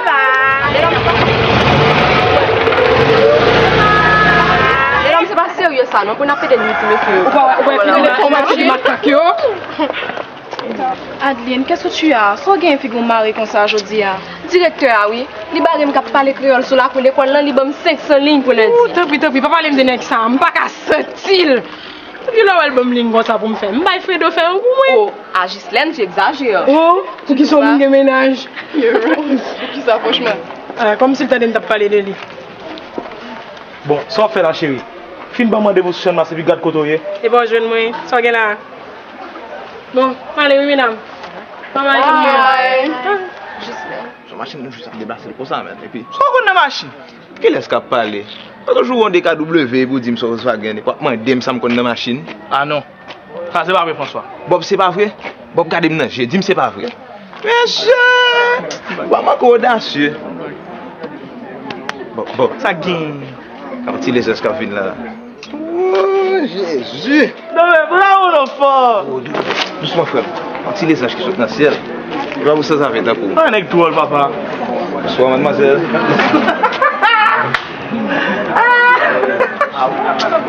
bye. Mesdames, c'est pas sérieux ça, non? On a fait des nuits, monsieur. On va finir de matraquer. Adeline, qu'est-ce que tu as? Soit gain figon mari comme ça aujourd'hui. Directeur, oui. Li bagay m k'ap parler créole sur la cour l'école là, li bam 500 lignes pour lundi. Tant pis, pas parler me donner ça, m pas ka sentil. Puis là elle bam ligne comme ça pour me faire. M bay Fredo faire un coup moi. Oh, à Ghislaine, tu exagères. Oh, pour qui sont de ménage. Pour qui ça franchement? Comme si t'as t'a parler de lui. Bon, ça fait la chérie. Fin ba mande vous sur ma c'est garde côtoyer. Et bon jeune moi, ça gain là. Bon, allez, oui, mesdames. Maman, Son machine nous juste débarrasser pour ça, et puis. Sans qu'on a machine. Quel est-ce qu'a parlé? Quand je joue un DKW pour dire que Volkswagen, quoi, moi, je sais qu'on a machine. Ah non. Ça, c'est pas vrai, François. Bob, c'est pas vrai. Bob, regardez-moi, j'ai dit que c'est pas vrai. Monsieur! Bob, je suis audacieux. Bob. Ça gagne. Quand il est escapé là. Oh, Jésus! Non, mais bravo, l'enfant! Doucement, frère. Quand il est qui sont dans le ciel, je vais vous ça avec ta cour. Un avec toi, papa. Bonsoir, mademoiselle.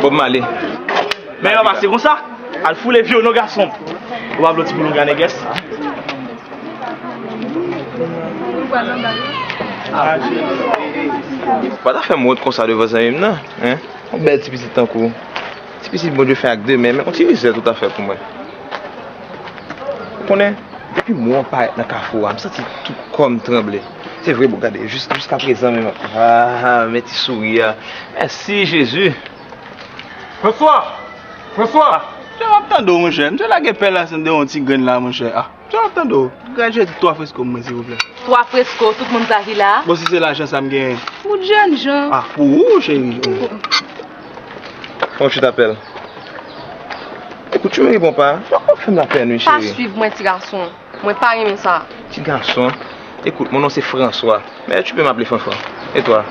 Bob Marley. Mais on va passer comme ça. Elle fout les vieux, nos garçons. On va applaudir pour nous gagner, guess. Pas d'affaire moi comme ça de vos amis, non? Hein? On belle petit petit temps court. Petit petit bon Dieu fait avec deux, mais on tire c'est tout à fait pour moi. Vous connaissez? Depuis moi, on part dans le carrefour, je me sens tout comme trembler. C'est vrai, regardez, jusqu'à présent même. Ah, mais tu souris. Merci Jésus. François! François! Tu vas attendre, mon cher. Tu la gueule là, c'est un petit gun là, mon cher. Ah, tu vas attendre. J'ai dit 3 fresco, s'il vous plaît. 3 fresco, tout le monde arrive là. Bon, si c'est l'argent, ça me gagne. Pour jeune gens. Ah, pour où, chérie? Comment tu t'appelles? Écoute, tu me réponds pas. Pourquoi tu fais la peine, chérie? Pas suivre moi, petit garçon. Moi, pas aimer ça. Petit garçon? Écoute, mon nom c'est François. Mais tu peux m'appeler François. Et toi?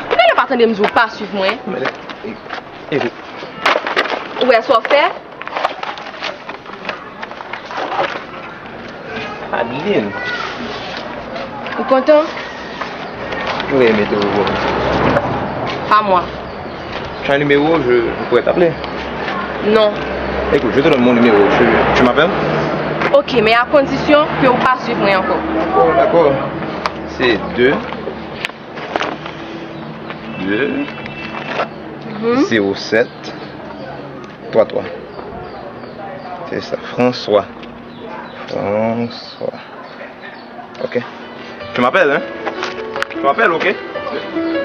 Pourquoi le partenaire de me pas suivre moi? Écoute. Ouais, soit fait. Adeline. Vous content? Oui, mais te revoir. Pas moi. Tu as un numéro, je pourrais t'appeler? Non. Écoute, je te donne mon numéro. Tu m'appelles? Ok, mais à condition que vous ne pas suivre moi encore. Oh, d'accord. C'est 2 07 33. C'est ça, François. Ok. Tu m'appelles, hein? Tu m'appelles, ok?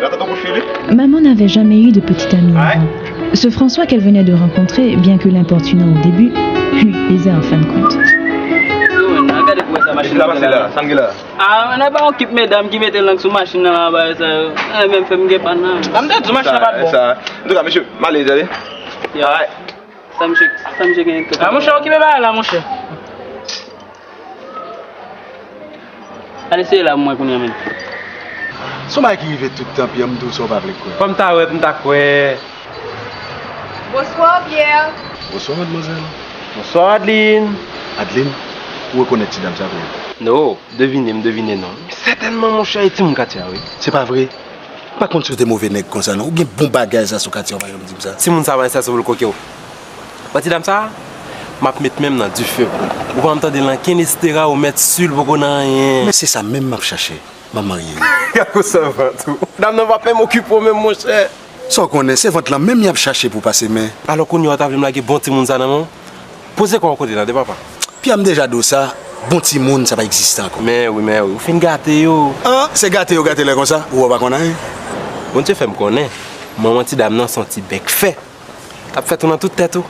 J'attends ton coup de fil. Maman n'avait jamais eu de petite amie avant. Ce François qu'elle venait de rencontrer, bien que l'importunant au début, lui plaisait en fin de compte. Ah, on n'a pas occupé mesdames qui mettaient langue sur la machine là-bas. Ça, même fait me guérir. En tout cas, monsieur, Malé, allez. Ça me gêne. Ah, mon cher, qui me va là, mon cher. Allez, c'est là, moi, qu'on y amène. Son mec qui vit tout le temps, puis il me dit ça va avec quoi. Comme ta ouais, comme ta quoi. Bonsoir, Pierre. Bonsoir, mademoiselle. Bonsoir, Adeline. Adeline, où reconnaît-tu dame ça? Non, devinez, non. Certainement, mon cher, est mon Katia, oui. C'est pas vrai. Par contre, tu es mauvais nègre comme ça, non? Ou bien bon bagage ça sur Katia, on va me dire ça. Si mon savant ça sur le coquillot. Petit dame ça, m'a mettre même dans du feu. Vous pouvez entendre l'enquête, etc. ou mettre sur le boco dans rien. Mais c'est ça même m'a cherché. Ma mariée. Qu'est-ce ça va tout? Dame ne va pas m'occuper même mon cher. Ça qu'on est, c'est votre là même y a cherché pour passer mais. Alors qu'on y a table blague bon petit monde ça non? Posez quoi côté là, de papa. Puis am déjà dit ça, bon petit monde ça va exister encore. Mais oui, vous fin gâter yo. Ah, c'est gâter là comme ça ou pas connait? Bon Dieu fait me connaît. Maman ti dame nan son petit bec fait. T'as fait tout dans toute tête tout.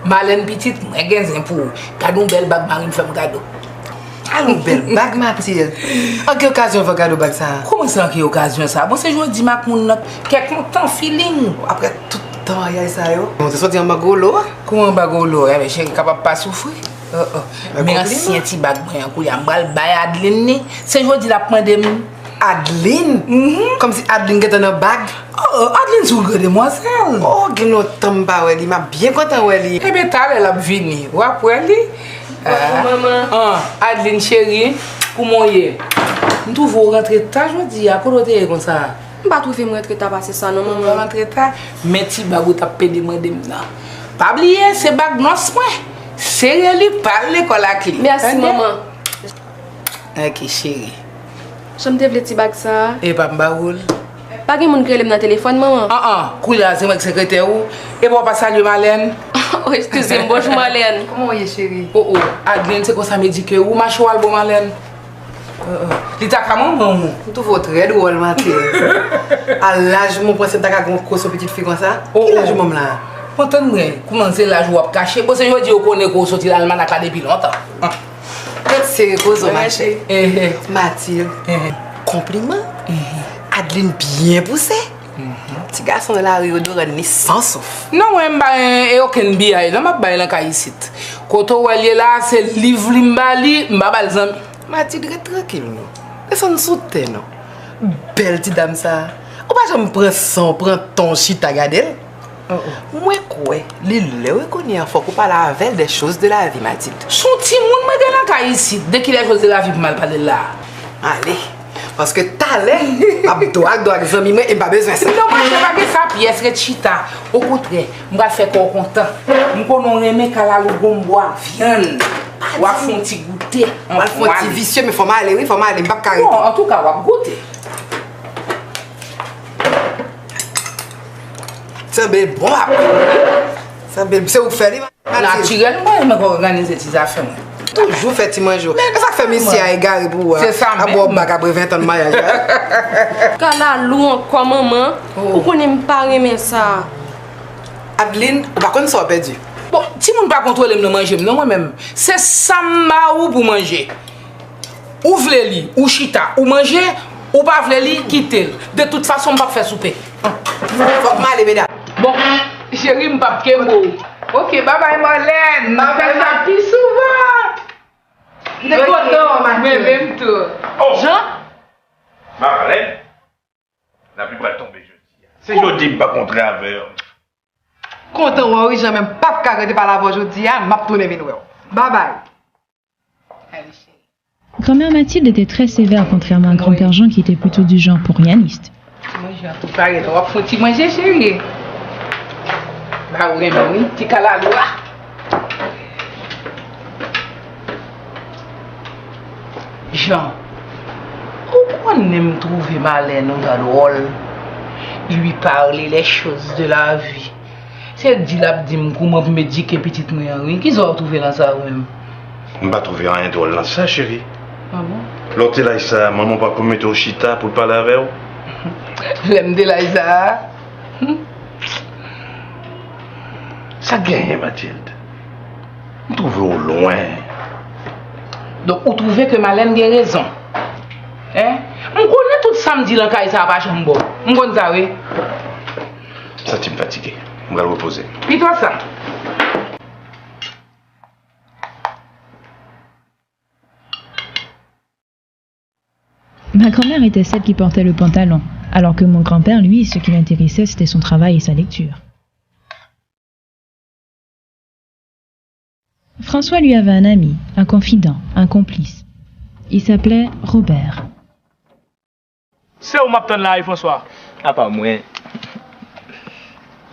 Malène petite, moi gen zin pour cadeau belle bag marine fait me cadeau. Allons, belle bague, Mathilde. En quelle occasion vous regardez bague ça? Comment ça, en quelle occasion ça? Bon, c'est aujourd'hui, ma mon quelques temps feeling. Après tout le temps, il y a ça, yo. On te sorti en bagolo? Comment en bagolo? Eh bien, je suis capable de pas souffrir. Mais ancien petit bague, il y a un bal bail Adeline. C'est aujourd'hui, la prendre de Adeline? Comme si Adeline était dans une bague? Oh, Adeline, c'est une demoiselle. Oh, il y a un temps, il m'a bien content, Welly. Eh bien, t'as elle a venu. Ouais, pour elle. Maman. Adeline, chérie, pour moi, nous devons rentrer tard aujourd'hui. À quoi tu es comme ça? Je ne vais pas trouver rentrer tard parce que ça, non, maman. Rentrer tard, mais tu vas vous taper de moi. Pas oublier, c'est bague non, c'est réel, parle l'école à clé. Merci, maman. Ok, chérie. J'aime te vle ti bag ça. Et pas m'baoul. Pas gen moun krelem dans téléphone, maman. Koula, c'est moi qui secrétaire ou. Et pour pas saluer Marlène. Oh, excusez-moi, bonjour Marlène. Comment est chérie? Oh, Adeline, c'est quoi ça me dit que ou ma cheval bon Marlène? L'ita comment bon? Tout votre très drôle, Mathilde. À l'âge, mon point, c'est ta grosse petite fille comme ça. Quel âge, maman là? Entends-moi, comment c'est l'âge où on caché? Bon, c'est je dis qu'on est qu'on sorti l'almanach là depuis longtemps. C'est cause au marché. Mathilde, compliment. Adeline bien poussée. Petit garçon de la rue de René sans sauf. Non, moi, je n'ai aucun billet. Je n'ai pas ici. Quand on est là, c'est livre limbali, je n'ai pas. Mathilde, tranquille. Laisse-nous sauter, non? Belle petite dame ça. On va jamais prendre son, prendre ton shit à garder. Moi, quoi? Les lèvres qu'on y a, faut qu'on parle avec des choses de la vie, Mathilde. Son petit monde, moi, je ici. Dès qu'il y a des choses de la vie, je mal parler là. Allez. Parce que talent, doit des amis, et pas besoin de ça. Non, moi, je ne vais pas faire ça, pièce que chita. Au contraire, je vais faire qu'on content. Je vais aimer qu'à la boire viande. On va faire un petit goûter. On va faire un petit vicieux, mais il faut m'aller, oui, il faut m'aller, pas carré. Bon, en tout cas, on va goûter. C'est bon. C'est où faire, naturellement, je vais organiser ces affaires. Toujours fait un jour. Mais ça fait ici à égarer pour c'est ça à boire bac après 20 ans de mariage. Kala lou encore maman. Ou qu'on aime pas aimer ça. Adeline, par contre ça a perdu. Bon, si moun pas contrôler me manger non moi-même. C'est samba ou pour manger. Ou vle li, ou chita, ou manger, ou pas vle li quitter. De toute façon, pas faire souper. Faut que m'aller mesdames. Bon, chérie, m'pa kembo. OK, bye bye Marlène. M'a fait ça plus souvent. De content, mais même tout. Oh. Jean? Marlène, la plupart tombé jeudi. C'est jeudi pas contre avec. Content, oui, j'ai même pas carré par la voix aujourd'hui, m'a tourné mes nouvelles. Bye bye. Grand-mère Mathilde était très sévère, contrairement à grand-père Jean qui était plutôt du genre pour rianiste. Moi, je vais tout faire, on va foutre manger, chérie. Bah oui, mais oui, tu as la loi. Jean, pourquoi on aime trouver Marlène dans le rôle? Lui parler les choses de la vie. C'est dit là, dis-moi comment me dire que petite moi, qu'ils ont trouvé dans ça même. On va trouver rien de drôle dans ça, chérie. Ah bon? L'autre là, ça, maman pas pour mettre au chita pour parler avec vous. L'aime de Laïsa. Ça gagne, Mathilde. On trouve au loin. Donc, vous trouvez que Marlène a raison. Hein? On connaît tout samedi dans le cas, ça va pas chambre. On connaît ça, oui. Ça, tu me fatigué. On va le reposer. Et toi, ça? Ma grand-mère était celle qui portait le pantalon, alors que mon grand-père, lui, ce qui l'intéressait, c'était son travail et sa lecture. François lui avait un ami, un confident, un complice. Il s'appelait Robert. C'est où m'attend là, François? Ah, pas moi.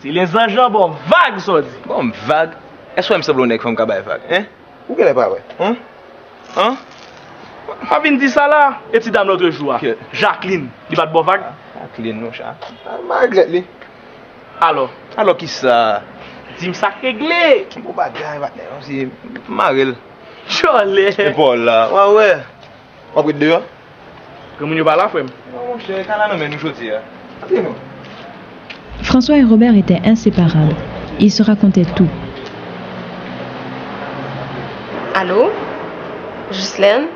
C'est les agents, bon, vague, ça dit. Bon, vague? Est-ce que je me semble qu'on est vague? Hein? Où qu'elle est pas, ouais? Hein? Hein? Ma vient dire ça là, et petite dame l'autre jour. Jacqueline, il va de bon vague? Jacqueline, non, chat. Margaret, lui. Alors? Alors, qui ça? Dis-moi ça réglé. Bon, bagaille, c'est Marel. Jolé. C'est Paul là. Ouais, ouais. On va dehors. Comment nous va là, frère? Non, je suis là, mais nous choisir. Attends-nous. François et Robert étaient inséparables. Ils se racontaient tout. Allô? Ghislaine?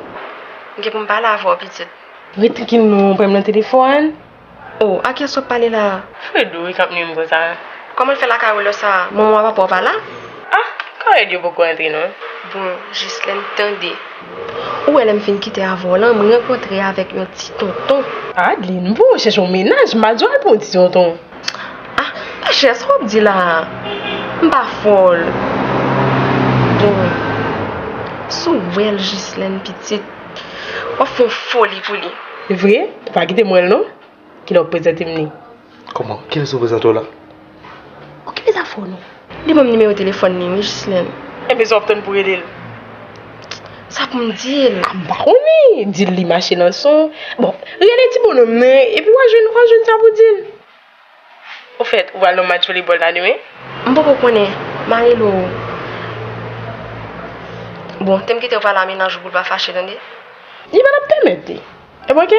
Je peux me parler à vous, petite. Oui, tu nous prends le téléphone. Oh, à qui est-ce que vous parlez là? Fredo, il capte numéro ça. Comment il fait la carole ça? Maman va pas là? Ah, quand il dit beaucoup entrer, non? Bon, Ghislaine, attendez. Où elle me fait quitter avant, là, me rencontrer avec un petit tonton. Adeline, vous cherchez un ménage, mal joué pour un petit tonton. Ah, j'ai ce qu'on dit là. Pas folle. Donc, sous elle, Ghislaine, petite. On fait folie pour lui. C'est vrai? Tu pas quitter moi, non? Qui l'a présenté moi. Comment? Qui est ce présentateur là? Ok, mais ça faut, non? Dis mon numéro de téléphone, Ghislaine. Eh bien, ça obtient pour aider. Ça pour me dire. Ah, bah, on est. Dis-lui, machine en son. Bon, rien n'est petit bonhomme, et puis, moi, je ne sais pas vous dire. Au fait, on va le match volleyball là demain? Je ne sais pas connaître. Marie-Lo. Bon, tu me quittes pas la ménage pour pas fâcher, non? Il va la permettre. Et ok?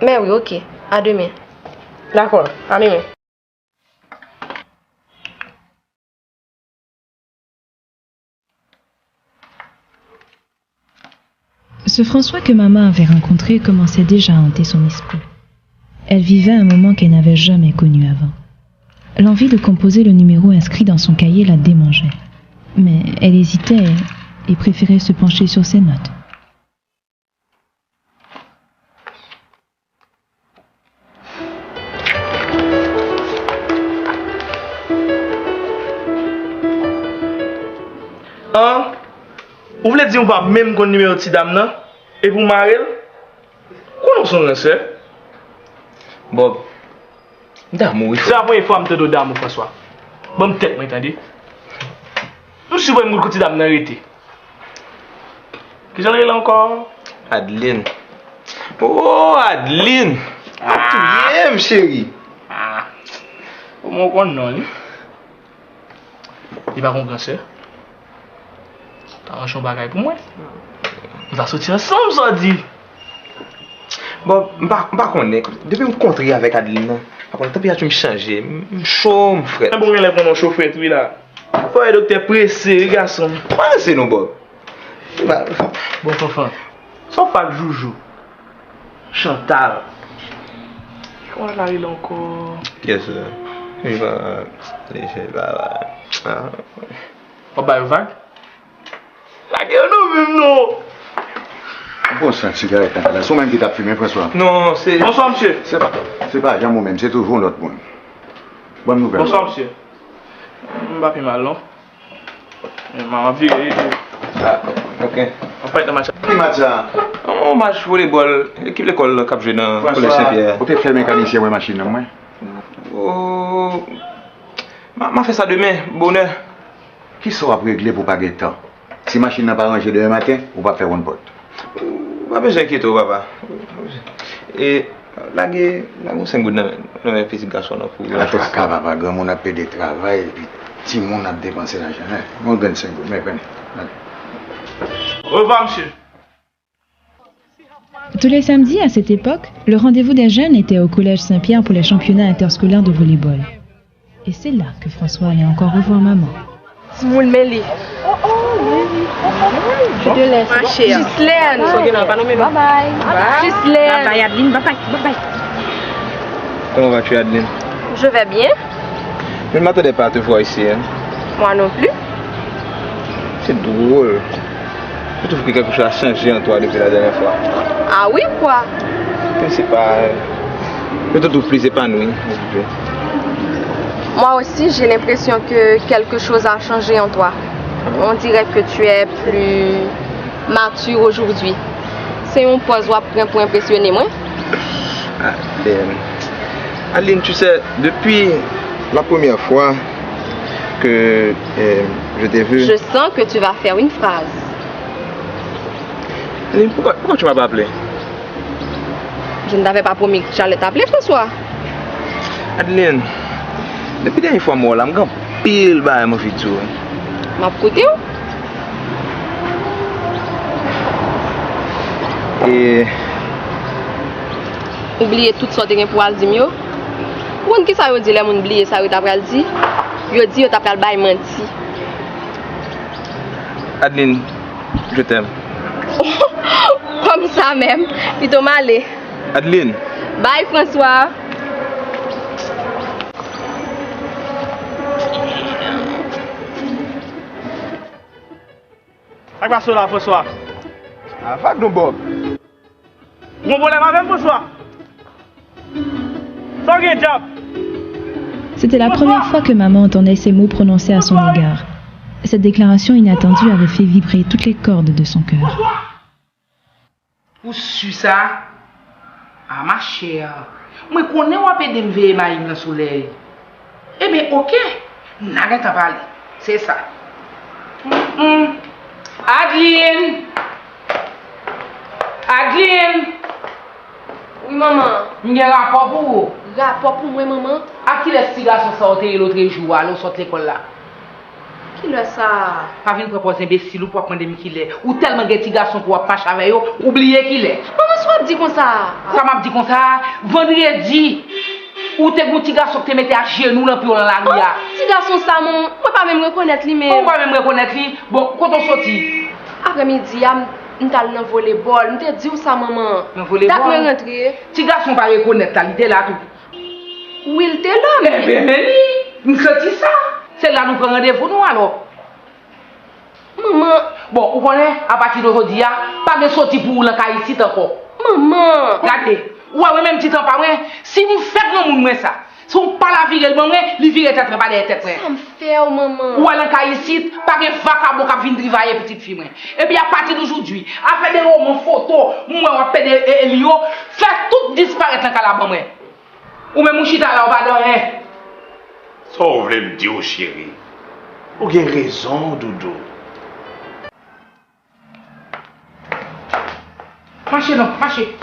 Mais oui, ok. À demain. D'accord, à demain. Ce François que maman avait rencontré commençait déjà à hanter son esprit. Elle vivait un moment qu'elle n'avait jamais connu avant. L'envie de composer le numéro inscrit dans son cahier la démangeait. Mais elle hésitait et préférait se pencher sur ses notes. Hein? Vous voulez dire qu'on va même qu'on numéro de dame non? Et pour Marel? Quoi nous sommes là, Bob. D'amour. C'est la première fois que je te donne d'amour, François. Bon, tête, m'entendez? Nous suivons une petite dame n'arrêtez. Qui j'en ai là encore? Adeline. Oh, Adeline. Tu aimes, chérie. Comment on non? Il va comprendre ça. T'as un bagage pour moi? On va sortir ensemble, ça dit. Bon, je ne depuis que je rencontre avec Adeline, après la température me change, je chaud, mon frère. C'est bon, il est chauffeur, oui là. Faut un docteur pressé, garçon. Pressé, non, Bob. Bon, enfant, sans pas de joujou. Chantal. Comment elle arrive encore? Qu'est-ce que c'est? Il va. Oh, bah, vague. La gueule, non, même non. Bon sang de cigarette, là. C'est même qui t'a fumé, François. Non, c'est. Bonsoir, monsieur. C'est pas Jean moi-même, c'est toujours l'autre point. Bonne nouvelle. Bonsoir, monsieur. Je ne vais pas mal, non? Je m'en envie. Ah, ok. On fait un match. Qui match ça? On match volleyball. L'équipe de l'école cap joué dans le collège Saint-Pierre. Vous êtes fait mécanicien, ouais, machine, moi? Oh. Je fais ça demain, bonheur. Qui sera réglé pour pas gagner de temps? Si machine n'a pas rangé demain matin, on va faire une pote. Pas besoin d'inquiéter, papa. Et là, c'est un goût de mes petits garçons. La papa, grand monde a payé de travail et puis petit monde a dépensé l'argent. Mon gagne 5 goûts, mais venez. Au revoir, monsieur. Tous les samedis, à cette époque, le rendez-vous des jeunes était au collège Saint-Pierre pour les championnats interscolaires de volleyball. Et c'est là que François allait encore revoir maman. Si vous le mêlez. Je te laisse. Ma chère. Ghislaine. Bye bye. Ghislaine. Bye bye, Adeline. Bye bye. Comment vas-tu, Adeline? Je vais bien. Je ne m'attendais pas à te voir ici. Hein. Moi non plus. C'est drôle. Je trouve que quelque chose a changé en toi depuis la dernière fois. Ah oui, quoi? C'est pas. Je te trouve plus épanoui. Moi aussi, j'ai l'impression que quelque chose a changé en toi. On dirait que tu es plus mature aujourd'hui. C'est un point pour impressionner moi. Adeline, tu sais, depuis la première fois que je t'ai vu... Je sens que tu vas faire une phrase. Adeline, pourquoi tu m'as pas appelé? Je ne t'avais pas promis que j'allais t'appeler, François. Adeline, depuis la dernière fois, moi, je suis pile bas mon fils. Ma côté où? Et... Oublier toutes sortes de pour dire mieux. Ou qui ça veut dire les oublier ça veut t'appelle dit? Yo dit yo t'appelle bail menti. Adeline, je t'aime. Comme ça même. Plutôt malé. Adeline. Bye François. Ak pa so la François. Fak nou Bob. Gon problème avec François. Sans gen diable. C'était la première fois que maman entendait ces mots prononcés à son égard. Cette déclaration inattendue avait fait vibrer toutes les cordes de son cœur. Ou su ça? Ah ma chère, moi connais ou pas de me veiller dans le soleil. Eh bien ok, n'a rien à parler, c'est ça. Adeline! Adeline! Oui maman. J'ai un rapport pour vous. Rapport pour moi maman? À qui les garçons sortent l'autre jour, alors sortent l'école là? Qui le ça? Pas venir proposer imbécile ou pour prendre des qu'il est. Ou tellement de petits garçons pour pas avec eux, oubliez qu'il est. Maman soit dit comme ça. Ça m'a dit comme ça. Vendredi, ou t'es un petit garçon qui te mettait à genoux dans la rue. Petit garçon ça mon, moi pas même reconnaître lui même. On pas même reconnaître lui. Bon, quand on sortit. Après-midi, on t'a dans volleyball. On t'a dit où ça maman? Dans volleyball. T'as me rentrer. Petit garçon pas reconnaître là, il était là tout. Où il était là? Eh bien, mais nous sorti ça. C'est là nous prenons rendez-vous nous alors. Maman. Bon, vous connaissez, à partir d'aujourd'hui, pas de sortie pour la caille ici encore. Maman. Regardez. Ouais, même petit temps pas vrai. Si vous faites non moun ça. Si vous pas la virer le bon li virer tête pas des tête. Ça me fait maman. Ouais, la caille ici, pas de vacabon qui vient travailler petite fille. Et puis à partir d'aujourd'hui, à faire des romans photos, moi on fait des Elio, faire tout disparaître dans la bon. Ou même chita là on va dormir. Ça, vous voulez me dire, chérie. Vous avez raison, Doudou. Marchez non, marchez.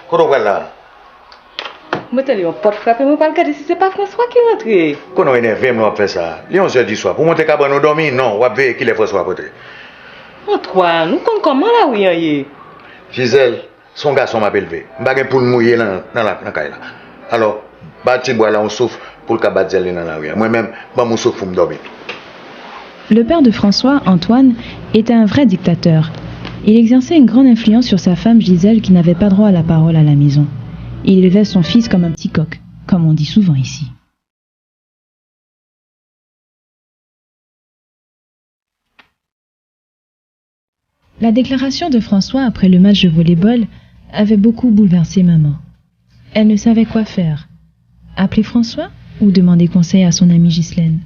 Comment voilà? Je te dis, on peut frapper, mais pas regarder si c'est pas François qui est rentré. Quand on est énervé, on fait ça. Les 11h du soir. Pour monter cabane, nous dormir, non. On va veiller qu'il est François à côté. Antoine, nous comptons comment là, oui, Gisèle, son garçon m'a élevé. Je ne vais pas mouiller dans la caille. Alors, bâti bois là, on souffle pour le cabane dans la rue. Moi-même, je souffle pour me dormir. Le père de François, Antoine, était un vrai dictateur. Il exerçait une grande influence sur sa femme Gisèle qui n'avait pas droit à la parole à la maison. Il élevait son fils comme un petit coq, comme on dit souvent ici. La déclaration de François après le match de volley-ball avait beaucoup bouleversé maman. Elle ne savait quoi faire. Appeler François ou demander conseil à son amie Ghislaine.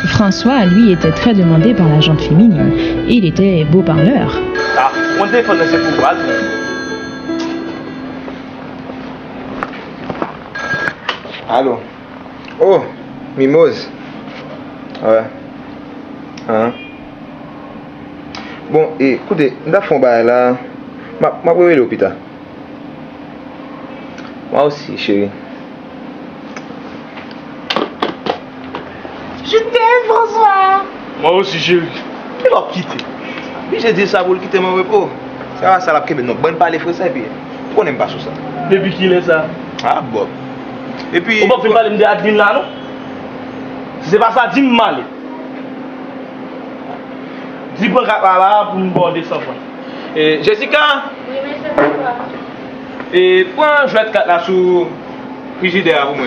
François, lui, était très demandé par la gente féminine. Il était beau parleur. Ah, mon téléphone, c'est pour moi. Allô? Oh, Mimose. Ouais. Hein? Bon, écoutez, nous avons fait là. Je vais à l'hôpital. Moi aussi, chérie. Je t'aime, François. Moi aussi, chérie. Il va quitter. Puis j'ai dit ça pour quitter mon repos. Ça va, ça va quitter. Non, bonne parler français, puis on n'aime pas sur ça. Depuis qu'il est ça? Ah, bon. Et puis. On va faire parler de Adeline là, non? Si c'est pas ça, dis-moi mal. Dis-moi là pour me border sans point. Et Jessica? Oui, mais c'est quoi? Et prends un jouet de 4 là sous frigidaire pour moi.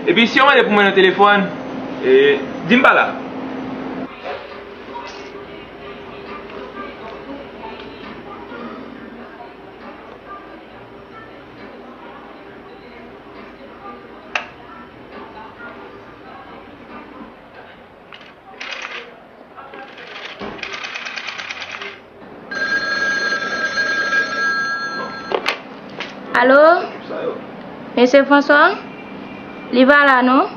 Et puis si on va pour moi dans le téléphone, dis-moi là. Allô? Monsieur François? Il va là, non?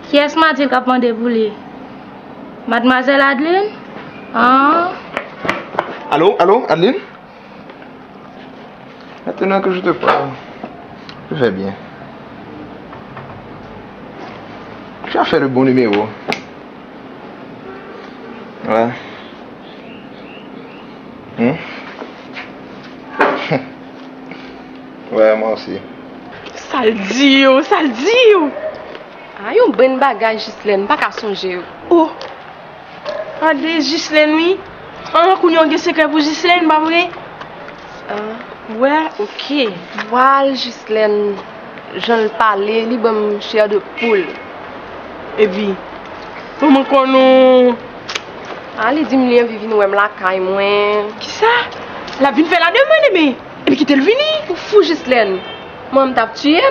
Qui est-ce qui m'a dit qu'il a demandé pour lui? Mademoiselle Adeline? Ah? Allô, Adeline? Maintenant que je te parle, je vais bien. Tu as fait le bon numéro. Ouais. Ouais, moi aussi. Ça le dit, yo, ça le dit, yo. Ah, yon bon bagage, Ghislaine, pas qu'à songer. Oh! Regardez, Ghislaine, oui. On a un secret pour Ghislaine, pas vrai? Ouais, ok. Voilà, Ghislaine, j'en ai parlé, il y a une chair de poule. Et puis, comment qu'on nous... Ah, les 10 millions vivent nous la caille, moi. Qui ça? La vie fait la demande, mais... Et puis qui t'est venu? Fou, Ghislaine. Moi, je t'ai tué.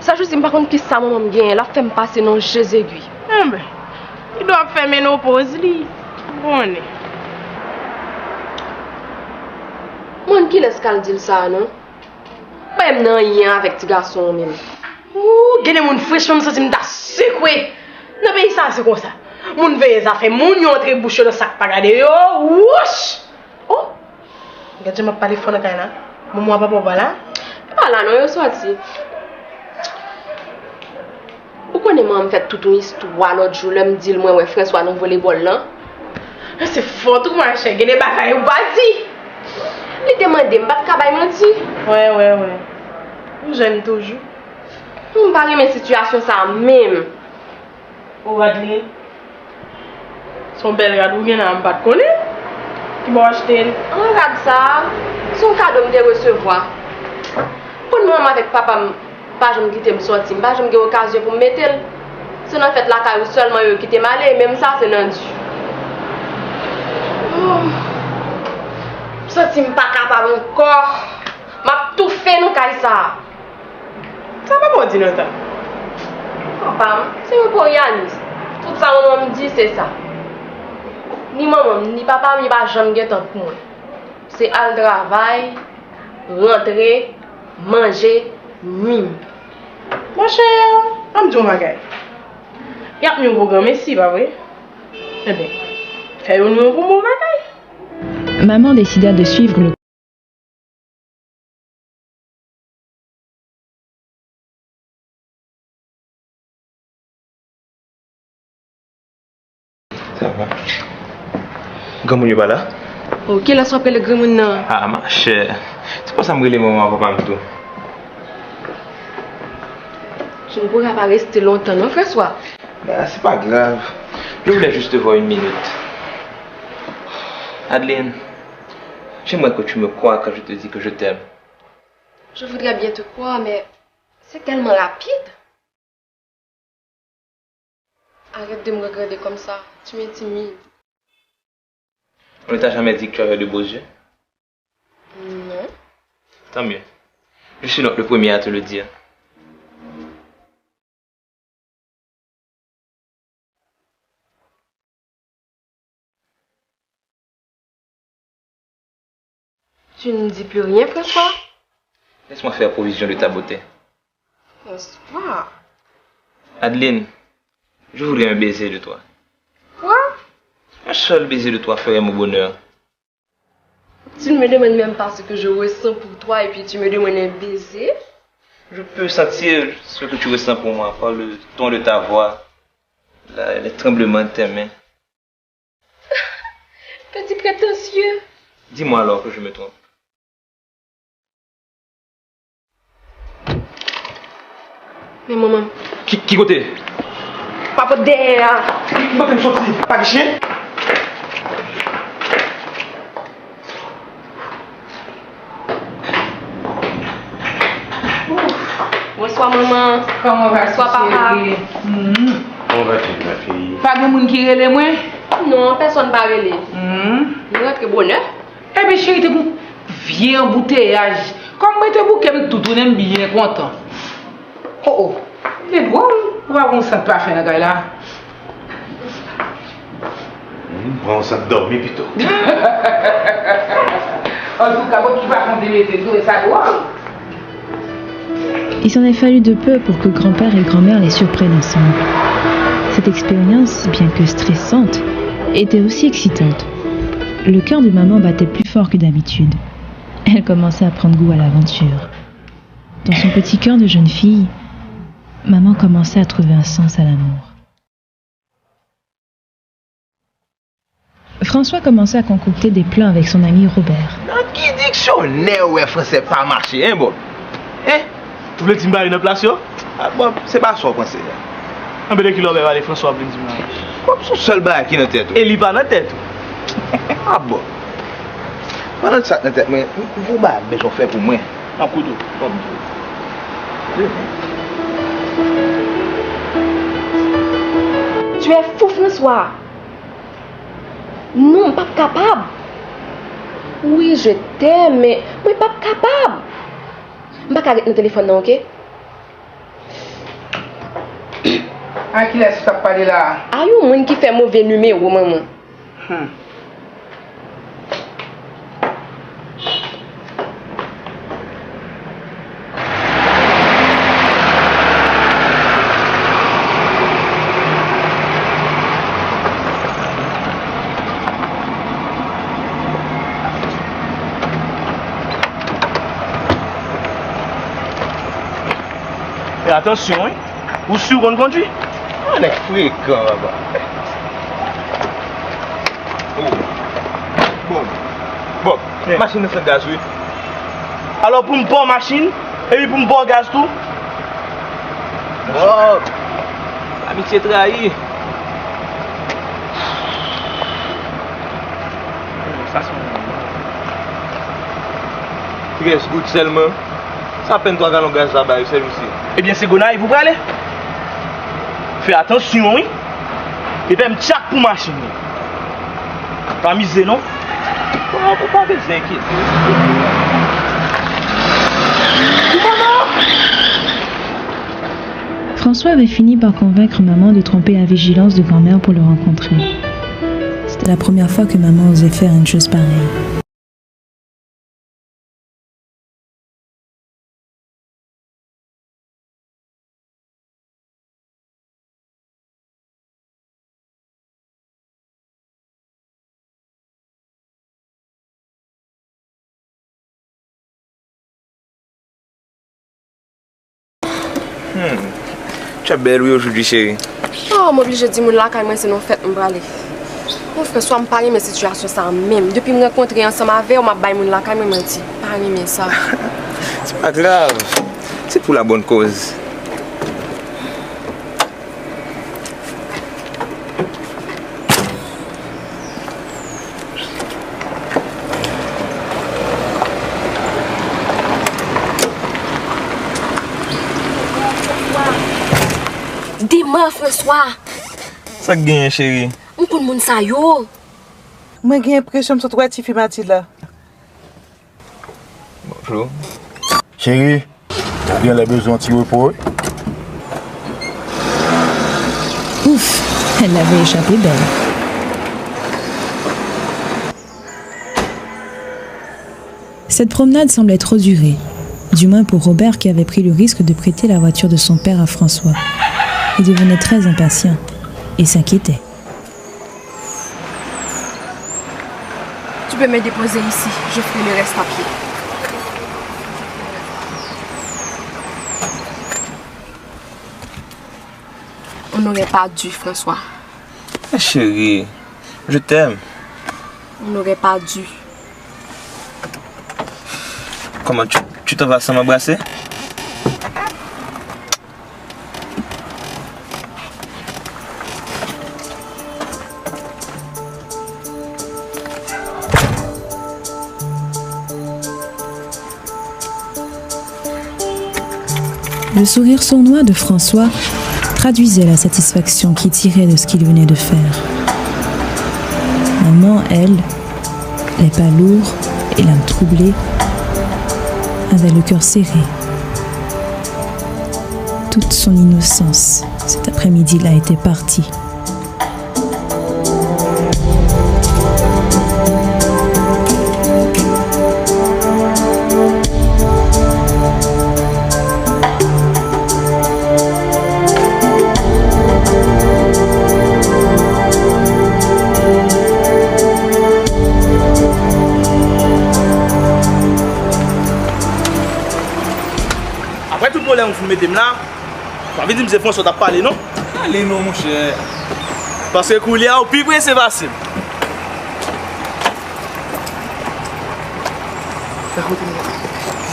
Ça, je sais pas contre qui ça, moi, je la fait me passer dans jeux aiguilles. Ah ben, il doit faire ménopause, lui. Bon, Moi, qui laisse qu'elle dire ça, non? Pas même non rien avec ce garçon, même. Ouh, gagner mon fraîche, même ça, c'est m'ta secoué. Non, mais ça, c'est comme ça. Mon veille, ça fait mon yon entre bouche le sac, pas garder yo. Wouch! Oh! Regarde, je m'ai parlé fort de Kaina. Moi, papa, voilà. Voilà, non, yo sorti. Pourquoi ne m'a fait toute une histoire l'autre jour, là, me dit moi, ouais, François, nous volleyball là? C'est fort, tout ma chère, gagner bagaille ou bâti. Il demande, je ne pas menti. Ouais. J'aime toujours. On parle de mes situations, ça même. Oh, Adeline. Son bel gars, vous n'avez pas de connaître. Qui m'a acheté. Regarde ça. Son cadeau me recevoir. Pour le moment, avec papa, pas je me quitte me sortir, pas je me occasion pour me mettre. C'est en fait la caille seulement qui t'est malé, même ça c'est non. Je ne suis pas capable encore. Je tout fait dans caille ça. Ça va pas dire non. Papa, c'est un peu Yanis. Tout ça on me dit c'est ça. Ni maman, ni papa, ni pas jamais temps pour moi. C'est al travail, rentrer, manger, nuit. Mon cher, on me dit ma gueule. Il y a un programme ici, pas vrai? Eh bien, fais un nouveau pour mon bagaille. Maman décida de suivre le Ça va. Comment tu vas là? Ok, là, ça s'appelle le grand monde. Ah, ma chère. C'est pas ça que je me maman, papa, tout. Tu ne pourras pas rester longtemps, non, François? Bah, c'est pas grave. Je voulais juste te voir une minute. Adeline, j'aimerais que tu me crois quand je te dis que je t'aime. Je voudrais bien te croire, mais c'est tellement rapide. Arrête de me regarder comme ça, tu m'intimides. On ne t'a jamais dit que tu avais de beaux yeux? Non. Tant mieux. Je suis donc le premier à te le dire. Tu ne dis plus rien, François? Laisse-moi faire provision de ta beauté. François? Adeline, je voudrais un baiser de toi. Quoi? Un seul baiser de toi ferait mon bonheur. Tu ne me demandes même pas ce que je ressens pour toi et puis tu me demandes un baiser? Je peux sentir ce que tu ressens pour moi par le ton de ta voix, les tremblements de tes mains. Petit prétentieux. Dis-moi alors que je me trompe. Mais maman. Qui côté? Papa derrière. Pas me sortir. Pas de chien? Bonsoir maman. Comment va? Bonsoir papa. Comment vas-tu, ma fille? Pas de monde qui relève moi? Non, personne ne va relèver. Nous rentrons bonheur. Eh bien chérie, t'es bon. Vieux embouteillage. Comme moi, t'es bon, tout le monde bien content. Oh. C'est drôle. Pourquoi on ne sent pas faire la là? On s'en dormir plutôt. En tout cas, tu vas prendre des et ça drôle. Il s'en est fallu de peu pour que grand-père et grand-mère les surprennent ensemble. Cette expérience, bien que stressante, était aussi excitante. Le cœur de maman battait plus fort que d'habitude. Elle commençait à prendre goût à l'aventure. Dans son petit cœur de jeune fille, maman commençait à trouver un sens à l'amour. François commençait à concocter des plans avec son ami Robert. Qui dictionnaire ouais français pas marché, hein, bon? Hein? Tu voulais dire une place, yo? Ah, bon, c'est pas ça, français. Un peu de kilo, aller François, voulait dire. Comme son seul bail qui dans tête. Et il pas dans tête. Ah, bon. Pendant ça dans tête, mais vous bah, besoin faire pour moi. Un coup d'eau. Tu es fou, François. Non, pas capable. Oui, je t'aime, mais pas capable. Je ne peux pas arrêter le téléphone, non, ok? À qui laisse pas parler là? Ah, il y a un monde qui fait mauvais numéro, maman. Et attention, hein? Vous sûr qu'on conduit? On est fréquent là-bas. Bon, machine de gaz, oui. Alors pour me prendre machine, et puis pour me prendre gaz tout? Bon, amitié trahie. Ça c'est bon. 13 gouttes seulement. Ça peine 3 gallons de gaz là-bas, c'est aussi. Eh bien, c'est Gonaï, vous parlez? Fais attention, oui. Et puis, me tchac pour machine. Pas misé, non? On peut pas être inquiet. François avait fini par convaincre maman de tromper la vigilance de grand-mère pour le rencontrer. C'était la première fois que maman osait faire une chose pareille. Tu es belle aujourd'hui, chérie. Oh, je suis obligée de dire que moi, c'est non fait, je vais aller. Mon François me parle de mes situations ça même. Depuis que je me rencontre ensemble avec, je vais aller là, je me dit. Pas aimer ça. C'est pas grave. C'est pour la bonne cause. Dis-moi, François. Ça gagne, chérie. On peut le monde ça yo. Moi j'ai l'impression que c'est toi qui fais Mathilde là. Bonjour. Chérie, bien les besoins de repos. Ouf, elle l'avait échappé belle. Cette promenade semblait trop durer, du moins pour Robert qui avait pris le risque de prêter la voiture de son père à François. Il devenait très impatient et s'inquiétait. Tu peux me déposer ici, je ferai le reste à pied. On n'aurait pas dû, François. Chérie, je t'aime. On n'aurait pas dû. Comment tu t'en vas sans m'embrasser? Le sourire sournois de François traduisait la satisfaction qu'il tirait de ce qu'il venait de faire. Maman, elle, les pas lourds et l'âme troublée, avait le cœur serré. Toute son innocence, cet après-midi-là, était partie. Après tout le monde, vous mettez là. Vous avez dit que c'est François qui a parlé, non? Allez, non, mon cher. Parce que couler au plus près, c'est facile. Ça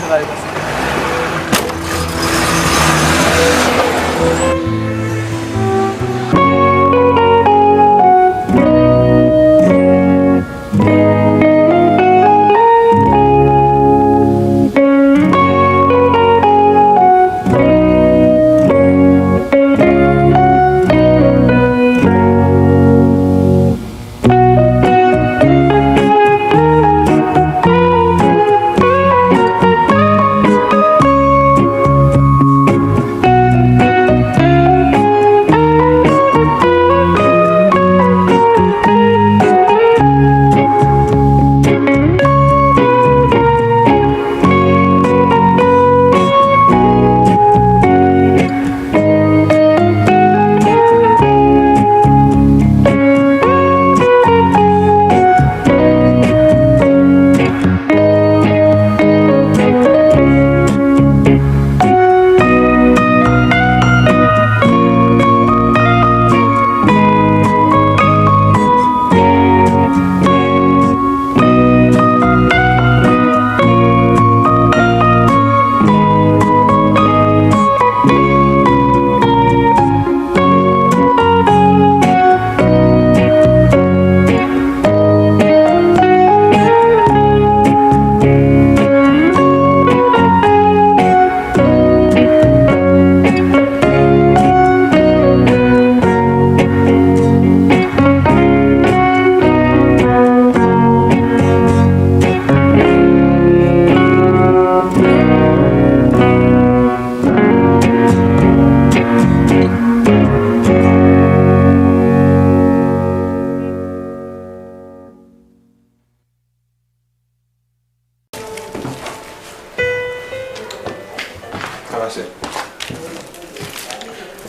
va aller passer.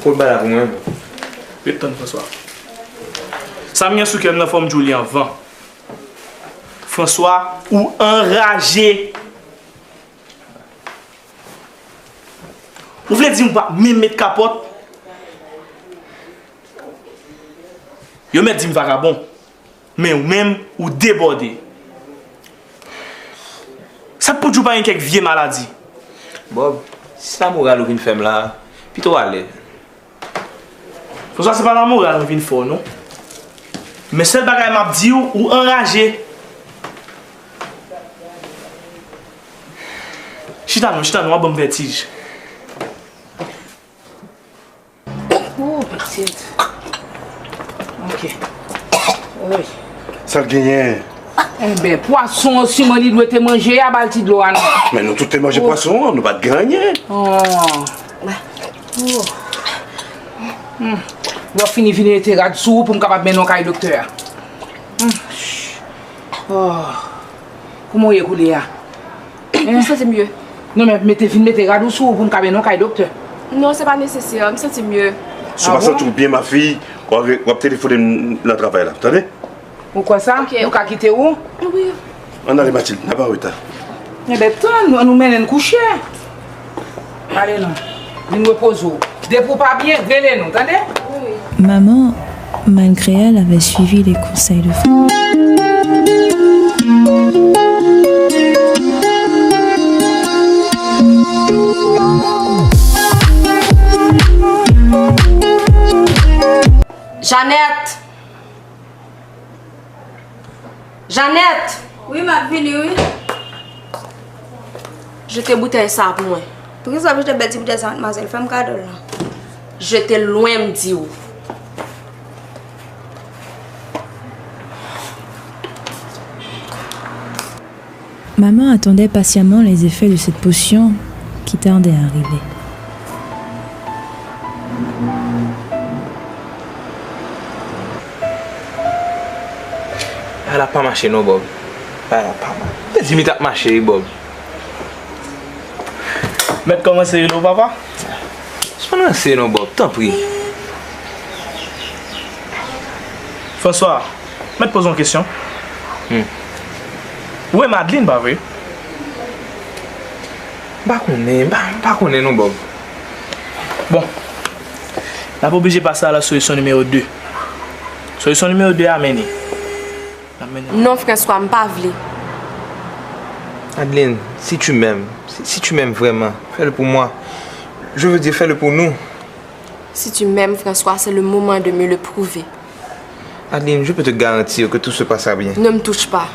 Faut le balade pour moi. Putain, François. Ça vient sous quelle forme Julien vent. François, ou enragé. Vous voulez dire pas même mettre capote? Yo met dit vagabond. Mais ou même ou débordé. Ça peut pas quelques vieilles maladies. Bob, si la morale ou une femme là, puis toi aller. François, c'est pas la morale ou une fort, non? Mais seul bagage m'a dit ou enragé. Chita non, on a bon vertige. Oh, petite. Ok. Oui. Ça le gagne. Eh ben, poisson aussi, moi, il doit te manger à balti de l'eau. Mais nous, tout est mangé poisson, nous pas de gagner. Oh. On va finir tes gars dessous pour me capable de mettre docteur. Oh. Comment est coulé là? Ça c'est mieux. Non mais mettez tes gars dessous pour me capable de mettre docteur. Non, c'est pas nécessaire, ça c'est mieux. Si je me sens bien ma fille, on va téléphoner le travail là, attendez? Pourquoi ça? Ok. Vous avez quitté où? Oui. On a les Mathilde, n'a pas retard. Eh bien, nous menons coucher. Allez, non. Nous reposons. Dès pour pas bien, venez nous, attendez? Maman, malgré elle, avait suivi les conseils de François. Jeannette! Jeannette! Oui, ma fille, oui. Je t'ai bouteille ça pour moi. Pour ça, je te bête bouteille ça, mademoiselle, femme cadeau là. Je t'ai loin me dire. Maman attendait patiemment les effets de cette potion qui tardait à arriver. Elle n'a pas marché, non, Bob. Elle n'a pas marché. Dis-moi, t'as marché, Bob. Mais comment c'est, le papa? Je ne sais pas, non, Bob. T'en prie. François, je te pose une question. Où est Madeleine, pas vrai? Pas qu'on est non Bob. Bon. On n'a pas obligé de passer à la solution numéro 2. Solution numéro 2 à mener. Non, François, je ne pas vle. Adeline, si tu m'aimes vraiment, fais-le pour moi. Je veux dire, fais-le pour nous. Si tu m'aimes, François, c'est le moment de me le prouver. Adeline, je peux te garantir que tout se passera bien. Ne me touche pas.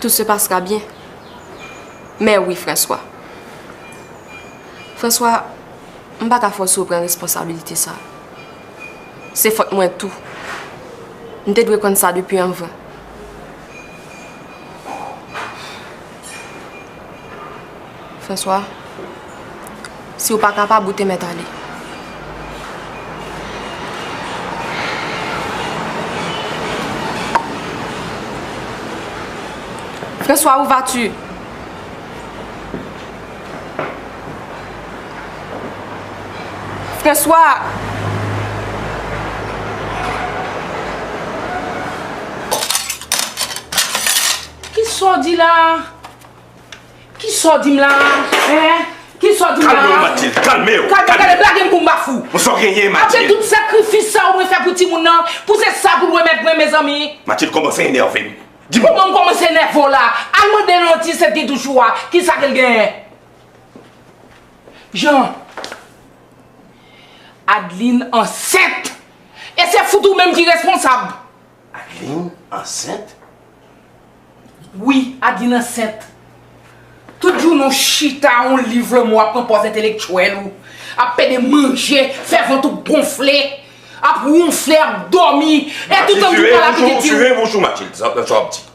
Tout se passera bien. Mais oui, François. François, je ne vais pas forcer prendre responsabilité ça. C'est faute moi tout. Je te dois comme ça depuis un temps. François, si vous n'êtes pas capable, vous te mettre à aller. François, où vas-tu? François! Qui sort dit là? Qui sort dit là? Hein? Qui sort dit là? Calmez-vous, Mathilde, calmez-vous. Calmez-vous, blague pour m'bafou. On sort rien, Mathilde. Après tout sacrifice ça, on va faire pour petit moun nan, pour c'est ça pour nous mettre mes amis. Mathilde, commencez à énerver. Dis-moi. Comment commencer à énerver là? Allemand de l'anti, c'est tout choix. Qui ça qu'elle gagne? Jean. Adeline enceinte. Et c'est foutu même qui est responsable. Adeline enceinte? Oui, Adeline enceinte. Tout jour, nous chita, on livre moi pour un poste intellectuel. Après de manger, faire ventre gonfler, après ronfler, dormir. Et tout le temps, tout par la petite. Suivez vos choux, Mathilde, ça soit petit.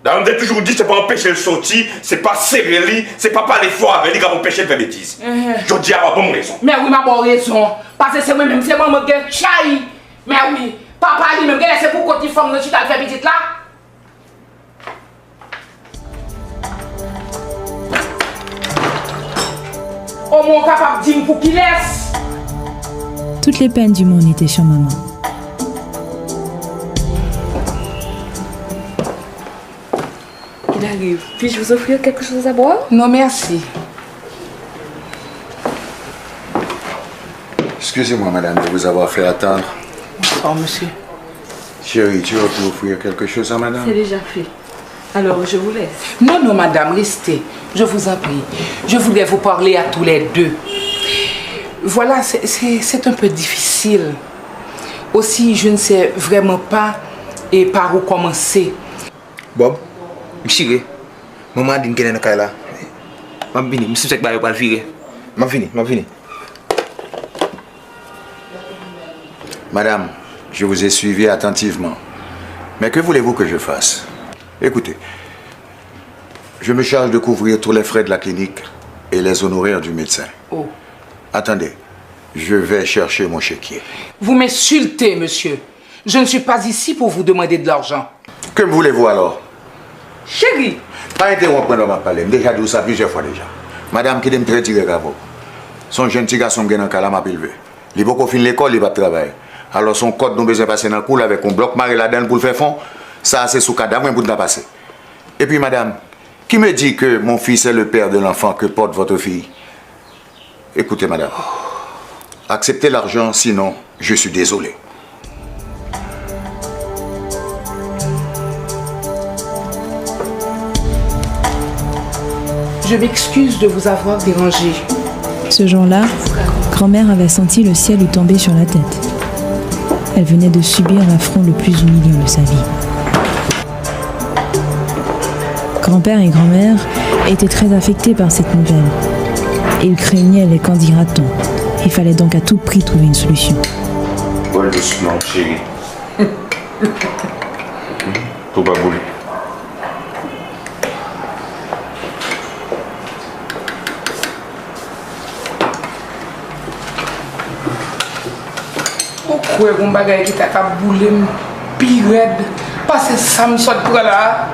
D'ailleurs, on a toujours dit que c'est pas empêcher le sortir, c'est pas serrer lui, c'est pas parler fort avec lui qui va empêcher de faire bêtises. Je dis à la bonne raison. Mais oui, ma bonne raison. Parce que c'est moi-même, c'est moi qui ai chai. Mais oui, papa lui-même, c'est pour qu'on forme notre chita faire petite là. Au moins capable de dire pour qu'il laisse. Toutes les peines du monde étaient sur maman. Il arrive. Puis-je vous offrir quelque chose à boire? Non, merci. Excusez-moi, madame, de vous avoir fait attendre. Bonsoir, monsieur. Chérie, tu vas te offrir quelque chose à madame? C'est déjà fait. Alors, je vous laisse. Non, non, madame, restez. Je vous en prie. Je voulais vous parler à tous les deux. Voilà, c'est un peu difficile. Aussi, je ne sais vraiment pas et par où commencer. Bob, Mchire, maman dit qu'elle est dans là. Je vais venir, je sais que je vais le virer. Je vais venir. Madame, je vous ai suivi attentivement. Mais que voulez-vous que je fasse? Écoutez, je me charge de couvrir tous les frais de la clinique et les honoraires du médecin. Oh. Attendez, je vais chercher mon chéquier. Vous m'insultez, monsieur. Je ne suis pas ici pour vous demander de l'argent. Que voulez-vous alors? Chérie. Pas interrompre dans ma parole. Déjà dit ça plusieurs fois déjà. Madame qui me très tiré grave. Son jeune petit garçon qui est dans le cas m'a élevé. Il va finir l'école, il va travailler. Alors son code nous besoin passer dans le cours avec un bloc maré là-dedans pour le faire fond. Ça c'est sous cadavre pour nous passer. Et puis madame, qui me dit que mon fils est le père de l'enfant que porte votre fille? Écoutez madame, acceptez l'argent, sinon je suis désolé. Je m'excuse de vous avoir dérangé. Ce jour-là, grand-mère avait senti le ciel lui tomber sur la tête. Elle venait de subir l'affront le plus humiliant de sa vie. Grand-père et grand-mère étaient très affectés par cette nouvelle. Et ils craignaient les qu'en dira-t-on. Il fallait donc à tout prix trouver une solution. Bon, doucement, chérie. Tout va bouler. Pourquoi un bagage qui t'a boulé pire raide? Parce que ça me sort pour là.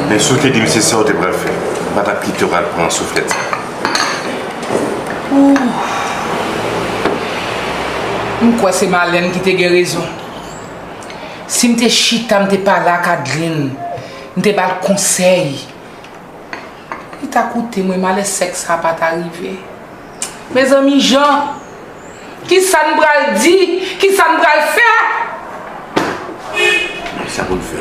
Mais ce que dit c'est ça, tu devrais faire. Madame qui te prend soufflette. Pourquoi c'est Marlène qui t'a raison? Si je chita, je pas là, Adeline. m'te bal conseil. Il t'a coûté moi mal sexe ça pas t'arriver. Mes amis Jean, qui ça nous bral dit, qui ça nous bral faire? Ça vous le faire.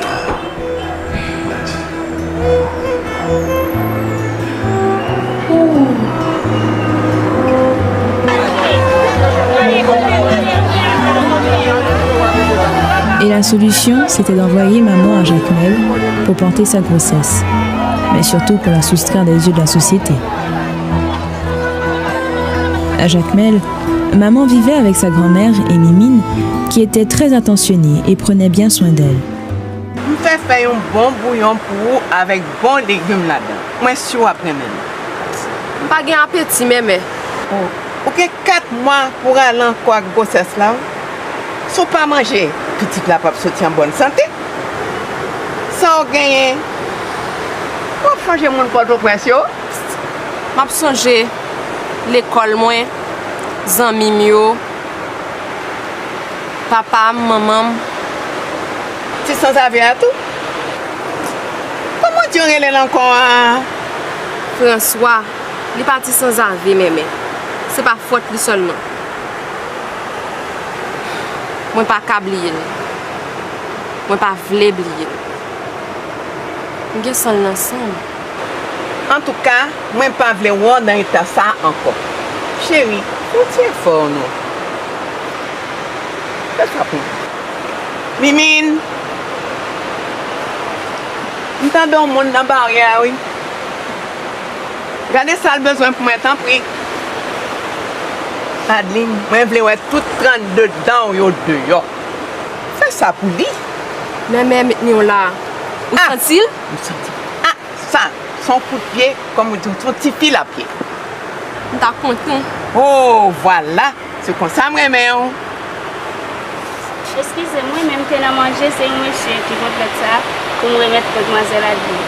Et la solution, c'était d'envoyer maman à Jacmel pour porter sa grossesse, mais surtout pour la soustraire des yeux de la société. À Jacmel, maman vivait avec sa grand-mère et Mimine, qui était très attentionnée et prenait bien soin d'elle. Je fais faire un bon bouillon pour vous avec bon légumes là-dedans. Moi, sûr après-midi. Je pas un appétit, mais. Ok, 4 mois pour aller encore à la grossesse là. Sans pas manger, petite la pape sortir en bonne santé. Sans gagner. Pour changer mon porte-au-prince. M'a songer l'école moins, zanmi mio, papa, maman. Tu sans avion à tout? Comment tu relèves encore? François, il est parti sans avion, mais c'est pas faute lui seulement. Moi pas oublier. Moi pas vle oublier. On est seul ensemble. En tout cas, moi pas vle voir dans état ça encore. Chérie, faut tirer fort non. Qu'est-ce que ça pour? Mimine. On t'a donné mon dans barrière oui. Regardez ça le besoin pour mettre en prix. Adeline, moi je veux tout 32 dents yo dehors. Fais ça pour lui. Mais nous là. Où sont-ils? Ah, ça, son coup de pied, comme on dit, son petit fil à pied. T'as content? Oh, voilà. C'est comme ça, moi, mais Excusez-moi, même que la manger, c'est un monsieur qui complète ça pour me remettre mademoiselle Adeline.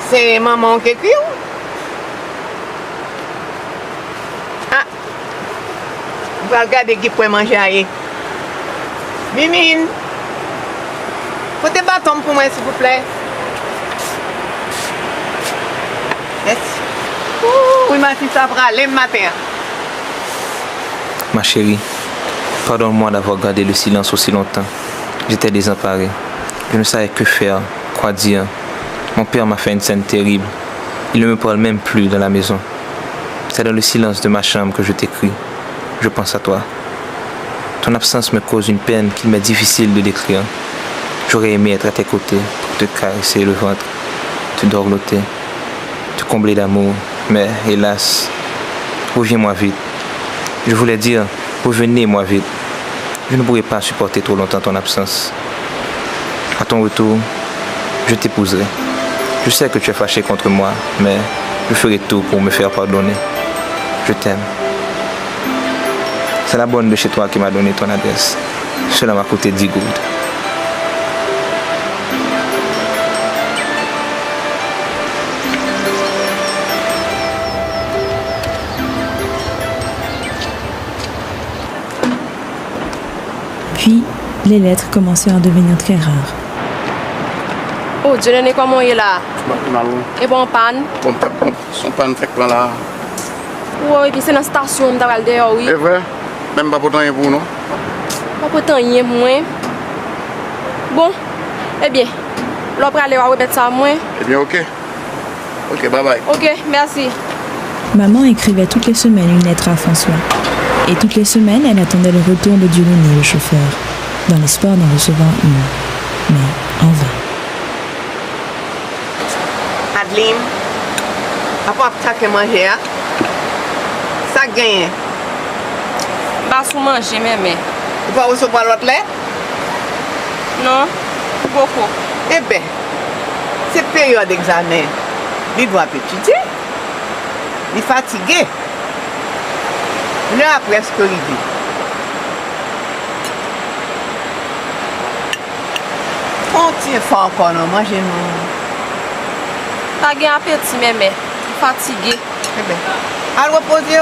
C'est maman qui écrit. Ah, vous allez regarder qui peut manger ailleurs. Mimine, faut des bâtons pour moi, s'il vous plaît. Merci. Oui, ma fille, ça va aller le matin. Ma chérie, pardonne-moi d'avoir gardé le silence aussi longtemps. J'étais désemparé. Je ne savais que faire, quoi dire. Mon père m'a fait une scène terrible. Il ne me parle même plus dans la maison. C'est dans le silence de ma chambre que je t'écris. Je pense à toi. Ton absence me cause une peine qu'il m'est difficile de décrire. J'aurais aimé être à tes côtés pour te caresser le ventre, te dorloter, te combler d'amour. Mais hélas, reviens-moi vite. Je voulais dire, revenez-moi vite. Je ne pourrai pas supporter trop longtemps ton absence. À ton retour, je t'épouserai. Je sais que tu es fâché contre moi, mais je ferai tout pour me faire pardonner. Je t'aime. C'est la bonne de chez toi qui m'a donné ton adresse. Cela m'a coûté 10 gourdes. Puis, les lettres commencèrent à devenir très rares. Oh, Dieu, n'est comment il est là? Et bon, panne? Bon, son panne fait quoi là? Oui, et puis c'est dans la station, on va dehors, oui. C'est vrai? Même pas pourtant rien pour nous? Pas pourtant rien pour moi. Bon, eh bien, l'on va aller remettre ça à moi. Eh bien, ok. Ok, bye bye. Ok, merci. Maman écrivait toutes les semaines une lettre à François. Et toutes les semaines, elle attendait le retour de Dieudonné, le chauffeur, dans l'espoir d'en recevoir une. Mais en vain. Adeline, à part ça que manger, ça gagne. Pas sous manger, mais. Tu vas recevoir l'autre lettre? Non, beaucoup. Eh bien, c'est période d'examen. Il doit étudier. Il est fatigué. L'heure a presque arrivé. Continue fort encore, non? Mangez-nous. Pas de appétit, mais fatigué. Eh bien, allez reposer.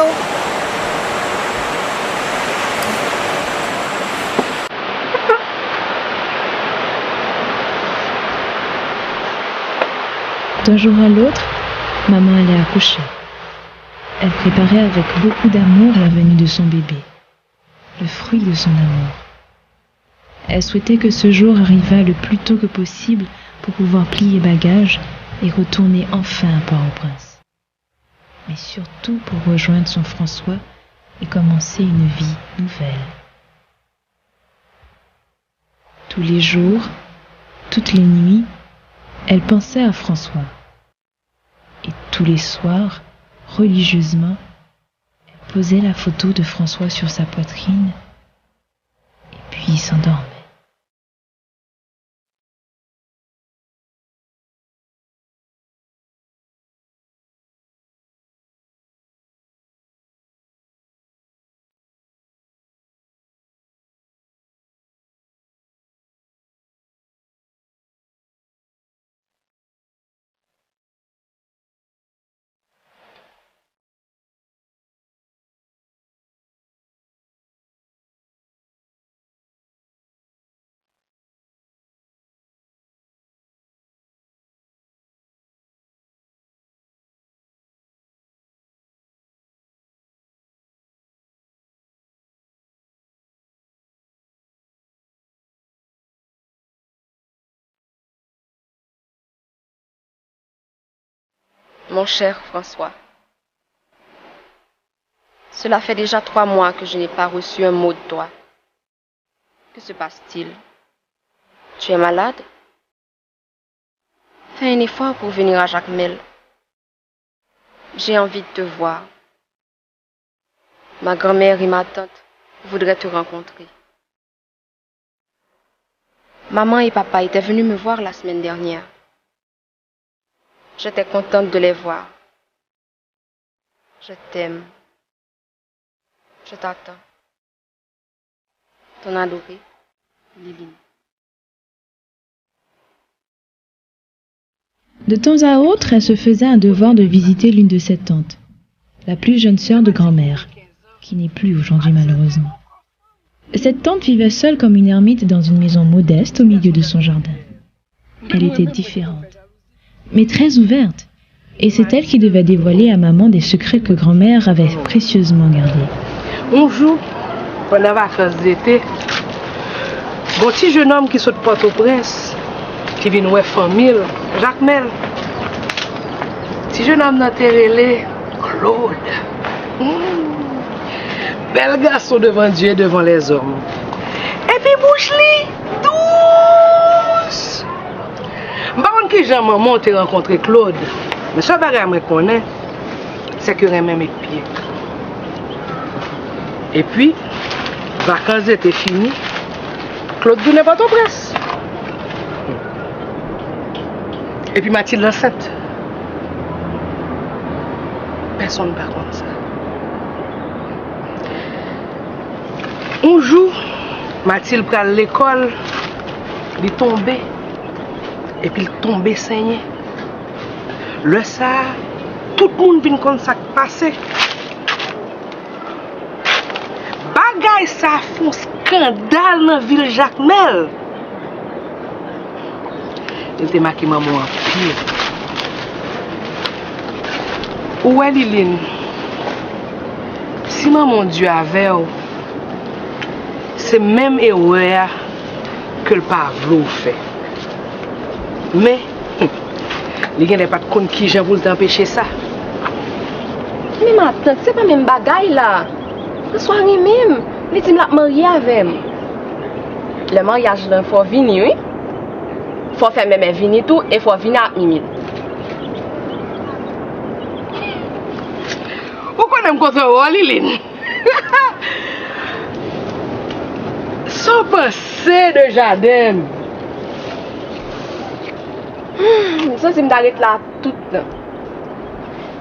D'un jour à l'autre, maman allait accoucher. Elle préparait avec beaucoup d'amour la venue de son bébé, le fruit de son amour. Elle souhaitait que ce jour arrivât le plus tôt que possible pour pouvoir plier bagages et retourner enfin à Port-au-Prince. Mais surtout pour rejoindre son François et commencer une vie nouvelle. Tous les jours, toutes les nuits, elle pensait à François. Et tous les soirs, religieusement, elle posait la photo de François sur sa poitrine et puis s'endormait. Mon cher François, cela fait déjà 3 mois que je n'ai pas reçu un mot de toi. Que se passe-t-il? Tu es malade? Fais un effort pour venir à Jacmel. J'ai envie de te voir. Ma grand-mère et ma tante voudraient te rencontrer. Maman et papa étaient venus me voir la semaine dernière. J'étais contente de les voir. Je t'aime. Je t'attends. Ton adorée, Liline. De temps à autre, elle se faisait un devoir de visiter l'une de ses tantes, la plus jeune sœur de grand-mère, qui n'est plus aujourd'hui malheureusement. Cette tante vivait seule comme une ermite dans une maison modeste au milieu de son jardin. Elle était différente, mais très ouverte, et c'est elle qui devait dévoiler à maman des secrets que grand-mère avait précieusement gardés. Bonjour, pendant les vacances d'été, bon petit jeune homme qui saute Port-au-Prince, qui vient voir famille, Jacmel. Petit jeune homme dans Terrelé, Claude. Bel garçon devant Dieu et devant les hommes. Et puis bouche-li, douce. Par que j'ai maman te rencontré Claude, mais ça va me connaître, c'est que j'ai même pieds. Et puis, vacances étaient finies, Claude venait pas ton presse. Et puis Mathilde enceinte. Personne ne va contre ça. Un jour, Mathilde prend l'école, il est tombé. Et puis il est tombé saigné. Le ça, tout le monde vient comme ça passer. Bagay ça font scandale dans la ville Jacmel. Il était marqué maman en pire. Où est Liline? Si maman Dieu avait, c'est même erreur que le pavlou fait. Mais, il n'y a pas de compte qui j'ai voulu t'empêcher ça. Mais ma tante, c'est pas même bagaille là. Ce soir même, les teams la marié avec. Le mariage là, faut venir, oui. Faut faire même venir tout et faut venir à Mimi. Pourquoi on aime comme ça, Liline? Sans penser de jardin. Ça, c'est m'arrête là toute.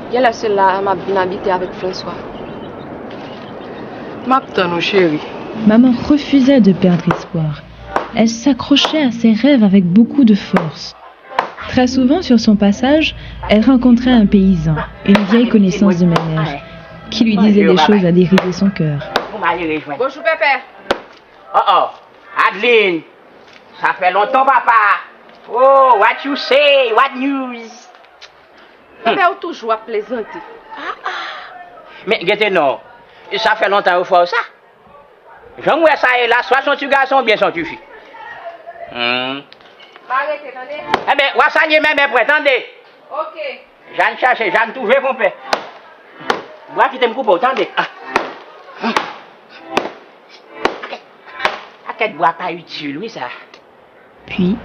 Il y a la seule là, m'a bien habité avec François. M'attends, chérie. Maman refusait de perdre espoir. Elle s'accrochait à ses rêves avec beaucoup de force. Très souvent, sur son passage, elle rencontrait un paysan, une vieille connaissance de ma mère, qui lui disait des choses à dérider son cœur. Bonjour, pépé. Oh, Adeline, ça fait longtemps, papa. Oh, what you say, what news? Mais on toujours à plaisanter. Mais, gâtez non. Ça fait longtemps qu'il faut ça. J'aime ça et là, soit son tu garçon, bien son tu fille. Arrêtez, attendez. Eh bien, on va s'en même prétendez. Ok. J'en cherche, j'en trouve mon père. Moi qui t'aime couper, attendez. Quel bois pas utile, oui, ça. Puis,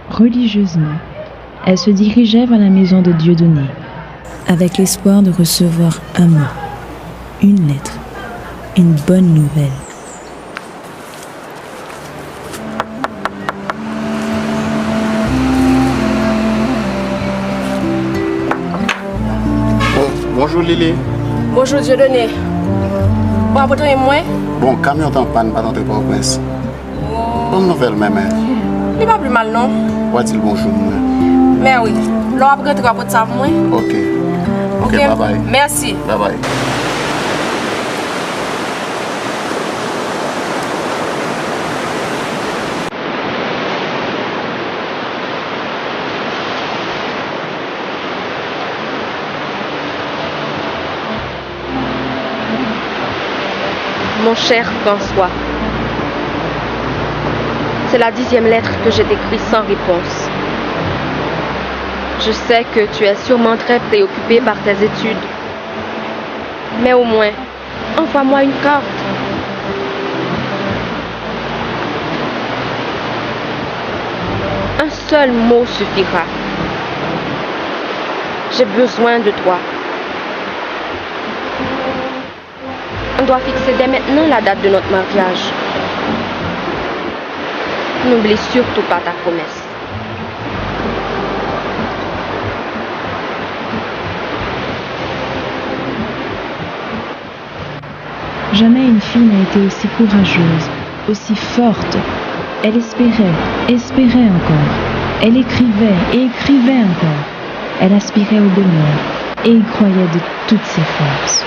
religieusement, elle se dirigeait vers la maison de Dieudonné, avec l'espoir de recevoir un mot, une lettre, une bonne nouvelle. Bonjour Lily. Bonjour Dieudonné. Bon, après toi et moi? Bon, camion en panne, pas d'entrer par au prince. Bonne nouvelle, même. Il va plus mal, non? Quoi-t-il bonjour, moi? Mais oui. L'on va prendre pour ça, moi. Ok. Ok, bye bye. Merci. Bye bye. Mon cher François, c'est la 10e lettre que j'ai écrite sans réponse. Je sais que tu es sûrement très préoccupé par tes études. Mais au moins, envoie-moi une carte. Un seul mot suffira. J'ai besoin de toi. On doit fixer dès maintenant la date de notre mariage. N'oublie surtout pas ta promesse. Jamais une fille n'a été aussi courageuse, aussi forte. Elle espérait encore. Elle écrivait et écrivait encore. Elle aspirait au bonheur et y croyait de toutes ses forces.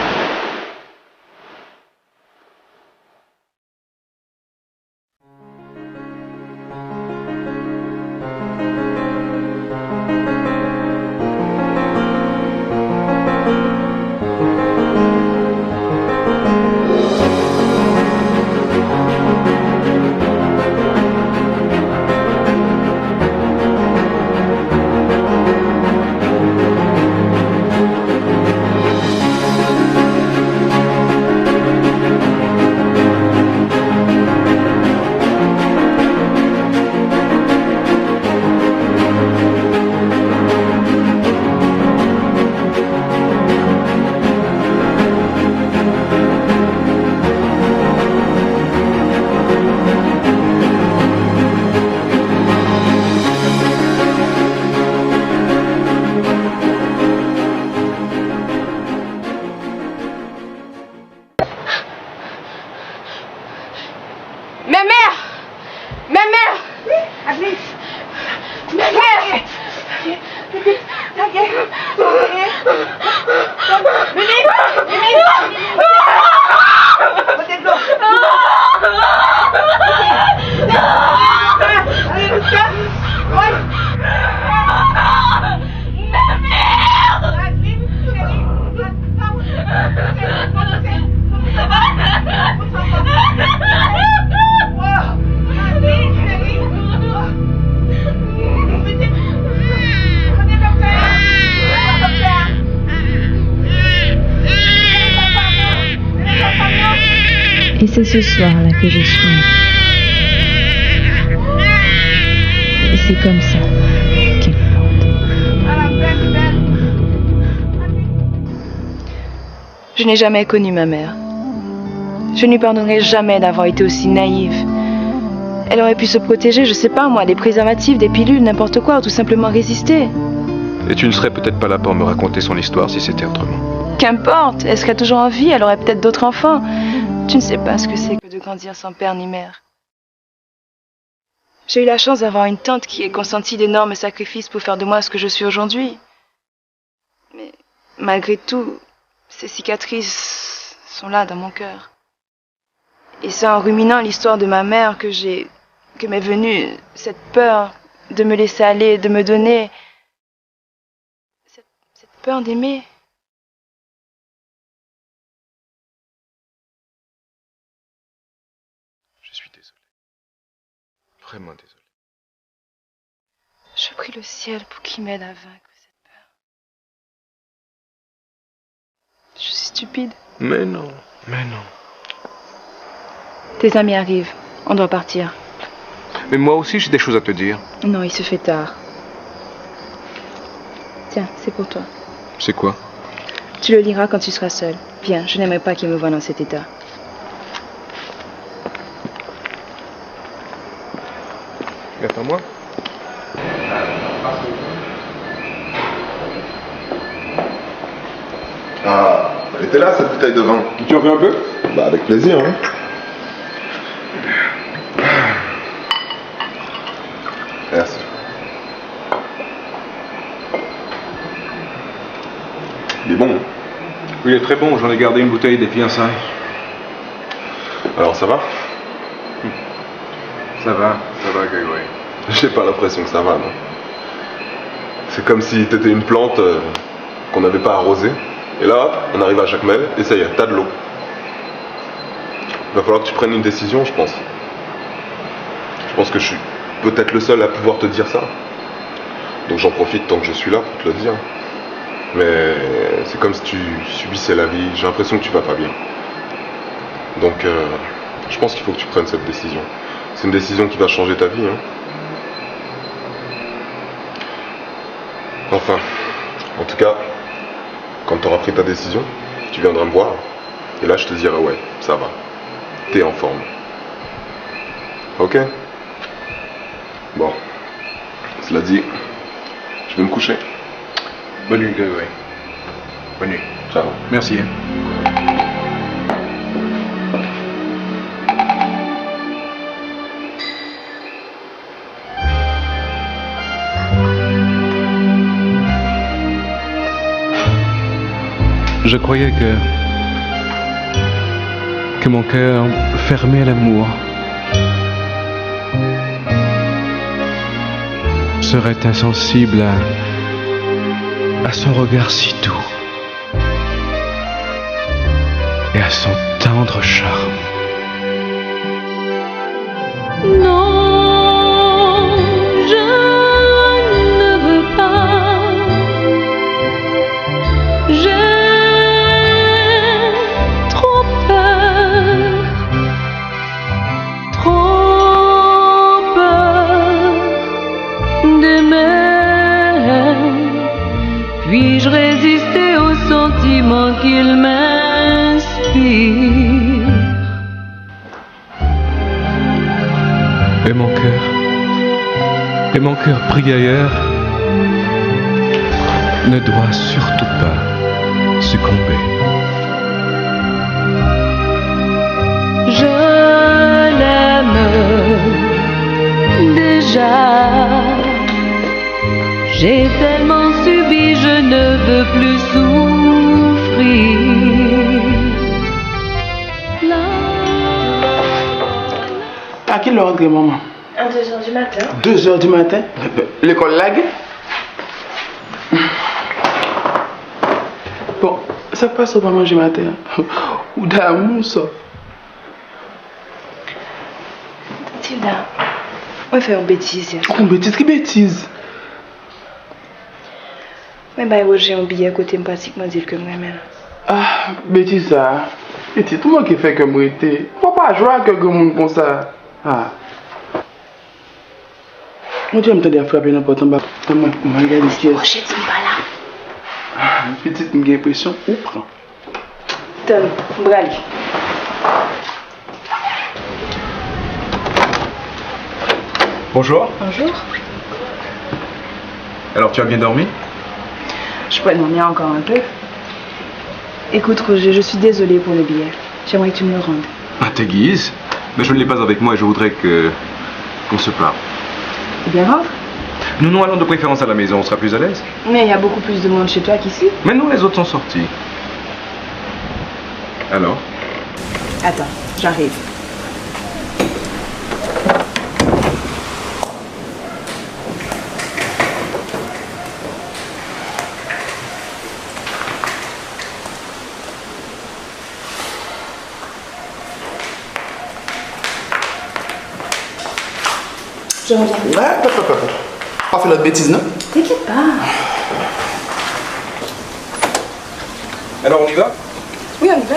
Et c'est ce soir-là que je suis. Et c'est comme ça qu'il porte. Je n'ai jamais connu ma mère. Je ne lui pardonnerai jamais d'avoir été aussi naïve. Elle aurait pu se protéger, je sais pas moi, des préservatifs, des pilules, n'importe quoi, ou tout simplement résister. Et tu ne serais peut-être pas là pour me raconter son histoire si c'était autrement. Qu'importe, elle serait toujours en vie, elle aurait peut-être d'autres enfants. Tu ne sais pas ce que c'est que de grandir sans père ni mère. J'ai eu la chance d'avoir une tante qui ait consenti d'énormes sacrifices pour faire de moi ce que je suis aujourd'hui. Mais malgré tout, ces cicatrices sont là dans mon cœur. Et c'est en ruminant l'histoire de ma mère que m'est venue cette peur de me laisser aller, de me donner cette Peur d'aimer. Je suis désolé. Vraiment désolé. Je prie le ciel pour qu'il m'aide à vaincre cette peur. Je suis stupide. Mais non, mais non. Tes amis arrivent. On doit partir. Mais moi aussi, j'ai des choses à te dire. Non, il se fait tard. Tiens, c'est pour toi. C'est quoi? Tu le liras quand tu seras seul. Viens, je n'aimerais pas qu'il me voie dans cet état. Et attends-moi. Ah, elle était là cette bouteille de vin. Tu en veux un peu? Bah avec plaisir, hein. Merci. Il est bon. Hein? Oui, il est très bon. J'en ai gardé une bouteille des fiançailles. Alors ça va? Ça va, Grégory. J'ai pas l'impression que ça va, non. C'est comme si t'étais une plante qu'on n'avait pas arrosée. Et là, on arrive à Jacmel et ça y est, t'as de l'eau. Il va falloir que tu prennes une décision, je pense. Je pense que je suis peut-être le seul à pouvoir te dire ça. Donc j'en profite tant que je suis là pour te le dire. Mais c'est comme si tu subissais la vie. J'ai l'impression que tu vas pas bien. Donc je pense qu'il faut que tu prennes cette décision. C'est une décision qui va changer ta vie, hein. Enfin, en tout cas, quand tu auras pris ta décision, tu viendras me voir. Et là, je te dirai, ouais, ça va. T'es en forme. Ok? Bon. Cela dit, je vais me coucher. Bonne nuit, Grégory. Bonne nuit. Ciao. Merci. Je croyais que mon cœur fermait l'amour serait insensible à son regard si doux et à son tendre charme. Non, je ne veux pas. J'ai trop peur d'aimer. Puis-je résister aux sentiments qu'il m'inspire? Et mon cœur pris ailleurs ne doit surtout pas succomber. Je l'aime déjà. J'ai tellement subi, je ne veux plus souffrir. À quelle heure rentrez, maman? À 2h du matin. 2h du matin? L'école lag? Bon, ça passe au pas manger matin. Ou d'amour, ça. Tilda, on fait une bêtise. Une bêtise? Quelle bêtise? Mais bah, j'ai un billet à côté, pratiquement dire que moi-même. Ah, bêtise ça. Bêtise, tout le monde qui fait que moi était. Faut pas jouer avec quelqu'un monde comme ça. Ah. Moi, tu vas me t'aider à frapper n'importe quoi. Moi, je vais regarder ce qui est. Oh, je dis pas là. Ah, petite, j'ai l'impression. Où prend? Tom, brali. Bonjour. Bonjour. Alors, tu as bien dormi? Je pourrais dormir encore un peu. Écoute, Roger, je suis désolée pour le billet. J'aimerais que tu me le rendes. À tes guises. Mais je ne l'ai pas avec moi et je voudrais qu'on se parle. Eh bien, rentre. Nous allons de préférence à la maison, on sera plus à l'aise. Mais il y a beaucoup plus de monde chez toi qu'ici. Mais nous, les autres sont sortis. Alors? Attends, j'arrive. Je reviens. Ouais, pas fait l'autre bêtise, non? T'inquiète pas. Alors on y va? Oui, on y va.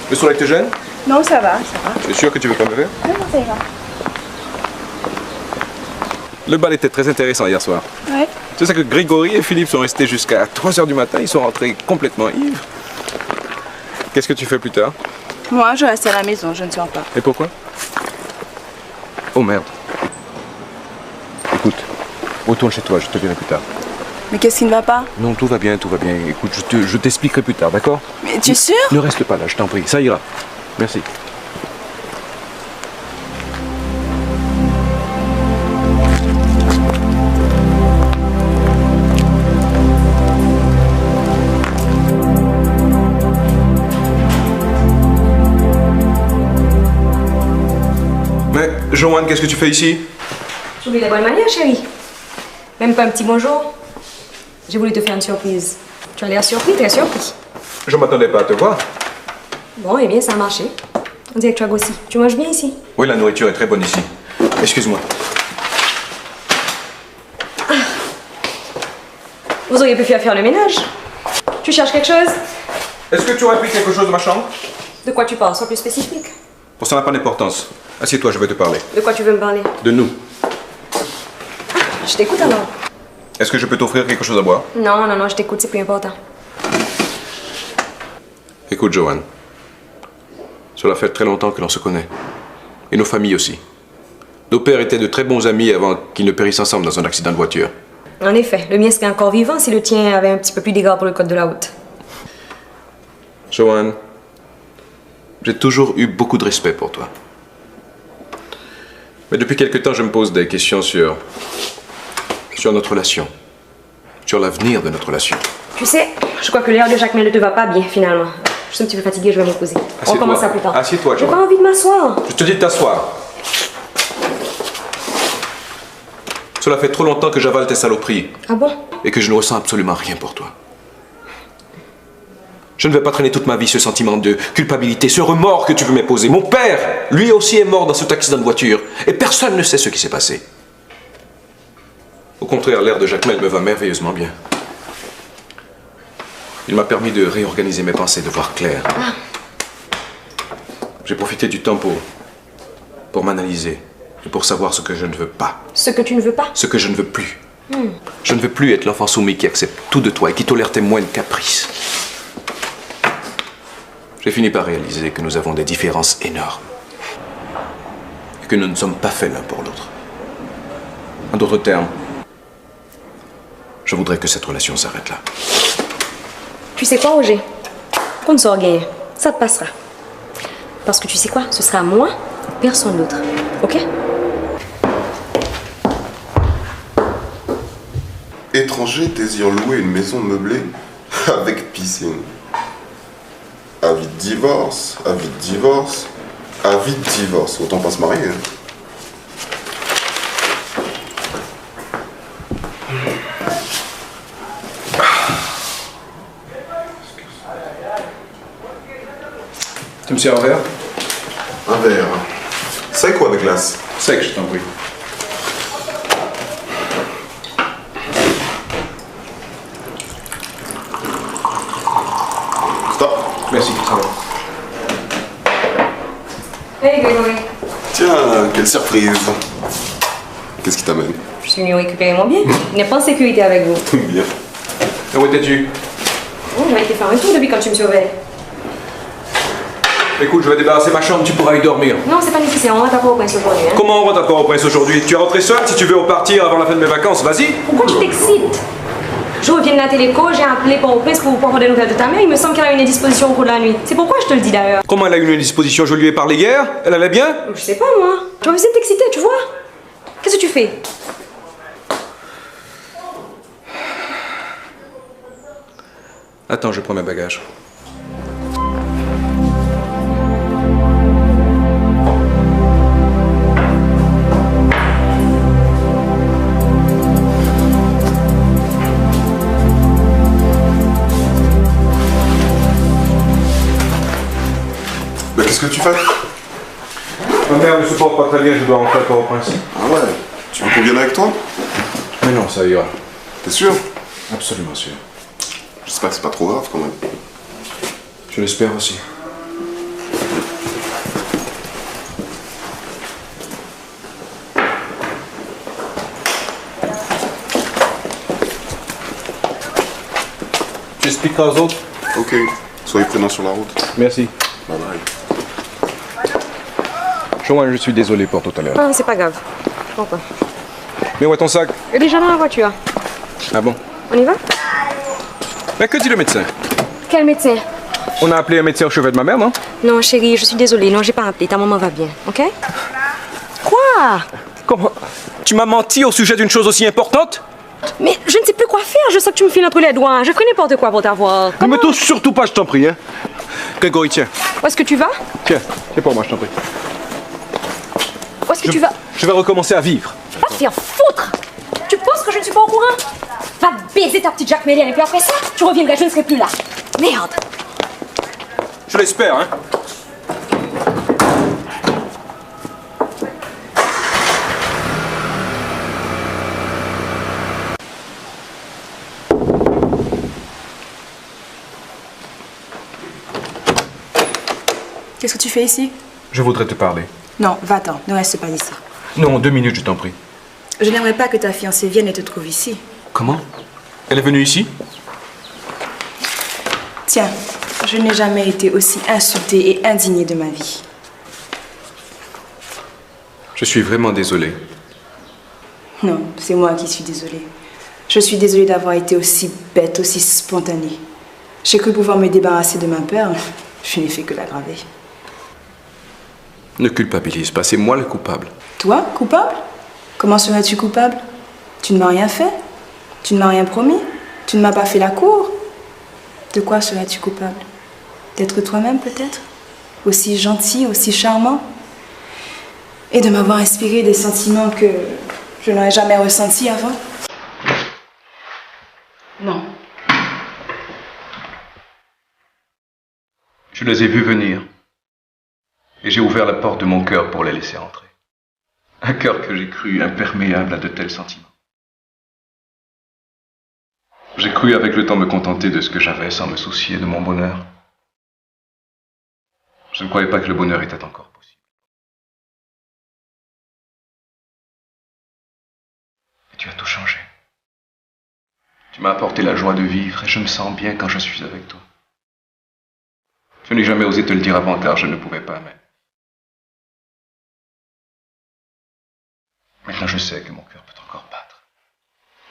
Le soleil te gêne? Non, ça va, ça va. Tu es sûr que tu veux pas me lever? Non, ça ira. Le bal était très intéressant hier soir. Ouais. Tu sais que Grégory et Philippe sont restés jusqu'à 3 h du matin, ils sont rentrés complètement ivres. Qu'est-ce que tu fais plus tard? Moi, je reste à la maison, je ne sors pas. Et pourquoi? Oh merde. Écoute, retourne chez toi, je te verrai plus tard. Mais qu'est-ce qui ne va pas? Non, tout va bien, tout va bien. Écoute, je t'expliquerai plus tard, d'accord? Mais tu es sûr? Ne reste pas là, je t'en prie, ça ira. Merci. Mais, Joanne, qu'est-ce que tu fais ici? J'oublie la bonne manière, chérie. Même pas un petit bonjour. J'ai voulu te faire une surprise. Tu as l'air surpris, très surpris. Je m'attendais pas à te voir. Bon, eh bien, ça a marché. On dirait que tu as grossi. Tu manges bien ici? Oui, la nourriture est très bonne ici. Excuse-moi. Vous auriez pu faire le ménage. Tu cherches quelque chose? Est-ce que tu aurais pris quelque chose de ma chambre? De quoi tu parles? Sois plus spécifique. Bon, ça n'a pas d'importance. Assieds-toi, je vais te parler. De quoi tu veux me parler? De nous. Je t'écoute alors. Est-ce que je peux t'offrir quelque chose à boire? Non, non, non, je t'écoute, c'est plus important. Écoute, Joanne. Cela fait très longtemps que l'on se connaît. Et nos familles aussi. Nos pères étaient de très bons amis avant qu'ils ne périssent ensemble dans un accident de voiture. En effet, le mien serait encore vivant si le tien avait un petit peu plus d'égard pour le code de la route. Joanne, j'ai toujours eu beaucoup de respect pour toi. Mais depuis quelque temps, je me pose des questions sur notre relation. Sur l'avenir de notre relation. Tu sais, je crois que l'air de Jacquemin ne te va pas bien, finalement. Je suis un petit peu fatiguée, je vais me reposer. On commence ça plus tard. Assieds-toi, J'ai Joanne. pas envie de m'asseoir. Je te dis de t'asseoir. Cela fait trop longtemps que j'avale tes saloperies. Ah bon? Et que je ne ressens absolument rien pour toi. Je ne vais pas traîner toute ma vie ce sentiment de culpabilité, ce remords que tu veux m'imposer. Mon père, lui aussi, est mort dans cet accident de voiture. Et personne ne sait ce qui s'est passé. Au contraire, l'air de Jacquemin me va merveilleusement bien. Il m'a permis de réorganiser mes pensées, de voir clair. J'ai profité du temps pour m'analyser et pour savoir ce que je ne veux pas. Ce que tu ne veux pas? Ce que je ne veux plus. Je ne veux plus être l'enfant soumis qui accepte tout de toi et qui tolère tes moindres caprices. J'ai fini par réaliser que nous avons des différences énormes. Et que nous ne sommes pas faits l'un pour l'autre. En d'autres termes, je voudrais que cette relation s'arrête là. Tu sais quoi, Roger? Qu'on ne sort gagner. Ça te passera. Parce que tu sais quoi? Ce sera moi, personne d'autre. Ok? Étranger désire louer une maison meublée avec piscine. Avis de divorce, avis de divorce, avis de divorce. Autant pas se marier. Hein. Tu me sers un verre? Un verre. Sec ou avec glace? Sec, je t'en prie. Stop. Merci, ça va. Hey Grégory. Tiens, quelle surprise. Qu'est-ce qui t'amène? Je suis venue récupérer mon bien. Il n'est pas en sécurité avec vous. Bien. Et où étais-tu? J'avais été faire un tour depuis quand tu me surveillais. Écoute, je vais débarrasser ma chambre, tu pourras y dormir. Non, c'est pas nécessaire, on rentre à Port-au-Prince aujourd'hui. Hein. Comment on rentre encore au Prince aujourd'hui? Tu es rentré seul si tu veux repartir avant la fin de mes vacances, vas-y. Pourquoi tu t'excites? Je reviens de la téléco, j'ai appelé Port-au-Prince pour avoir des nouvelles de ta mère. Il me semble qu'elle a une indisposition au cours de la nuit. C'est pourquoi je te le dis d'ailleurs. Comment elle a eu une indisposition? Je lui ai parlé hier? Elle allait bien? Je sais pas moi. Tu vas essayer de t'exciter, tu vois? Qu'est-ce que tu fais? Attends, je prends mes bagages. Qu'est-ce que tu fais? Ma mère ne se porte pas très bien, je dois rentrer à Port-au-Prince. Ah ouais? Tu veux qu'on vienne avec toi? Mais non, ça ira. T'es sûr? Absolument sûr. J'espère que c'est pas trop grave quand même. Je l'espère aussi. Tu expliqueras aux autres? Ok, soyez prudents sur la route. Merci. Bye bye. Joanne, je suis désolé pour tout à l'heure. Ah, c'est pas grave. Je comprends. Mais où est ton sac? Il est déjà dans la voiture. Ah bon? On y va? Mais que dit le médecin? Quel médecin? On a appelé un médecin au chevet de ma mère, non? Non, chérie, je suis désolée. Non, j'ai pas appelé. Ta maman va bien, ok? Quoi? Comment? Tu m'as menti au sujet d'une chose aussi importante? Mais je ne sais plus quoi faire. Je sais que tu me files entre les doigts. Je ferai n'importe quoi pour t'avoir. Ne me touche surtout pas, je t'en prie, hein? Grégory, tiens. Où est-ce que tu vas? Tiens, c'est pour moi, je t'en prie. Où est-ce que tu vas? Je vais recommencer à vivre. Va te faire foutre! Tu penses que je ne suis pas au courant? Va baiser ta petite Jacques-Mélène et puis après ça, tu reviendras, je ne serai plus là. Merde! Je l'espère, hein? Qu'est-ce que tu fais ici? Je voudrais te parler. Non, va-t'en, ne reste pas ici. Non, 2 minutes, je t'en prie. Je n'aimerais pas que ta fiancée vienne et te trouve ici. Comment? Elle est venue ici? Tiens, je n'ai jamais été aussi insultée et indignée de ma vie. Je suis vraiment désolé. Non, c'est moi qui suis désolée. Je suis désolée d'avoir été aussi bête, aussi spontanée. J'ai cru pouvoir me débarrasser de ma peur. Je n'ai fait que l'aggraver. Ne culpabilise pas, c'est moi le coupable. Toi, coupable? Comment serais-tu coupable? Tu ne m'as rien fait? Tu ne m'as rien promis? Tu ne m'as pas fait la cour? De quoi serais-tu coupable? D'être toi-même peut-être? Aussi gentil, aussi charmant? Et de m'avoir inspiré des sentiments que je n'aurais jamais ressentis avant? Non. Je les ai vus venir. Et j'ai ouvert la porte de mon cœur pour les laisser entrer. Un cœur que j'ai cru imperméable à de tels sentiments. J'ai cru avec le temps me contenter de ce que j'avais sans me soucier de mon bonheur. Je ne croyais pas que le bonheur était encore possible. Et tu as tout changé. Tu m'as apporté la joie de vivre et je me sens bien quand je suis avec toi. Je n'ai jamais osé te le dire avant car je ne pouvais pas, mais... Maintenant je sais que mon cœur peut encore battre.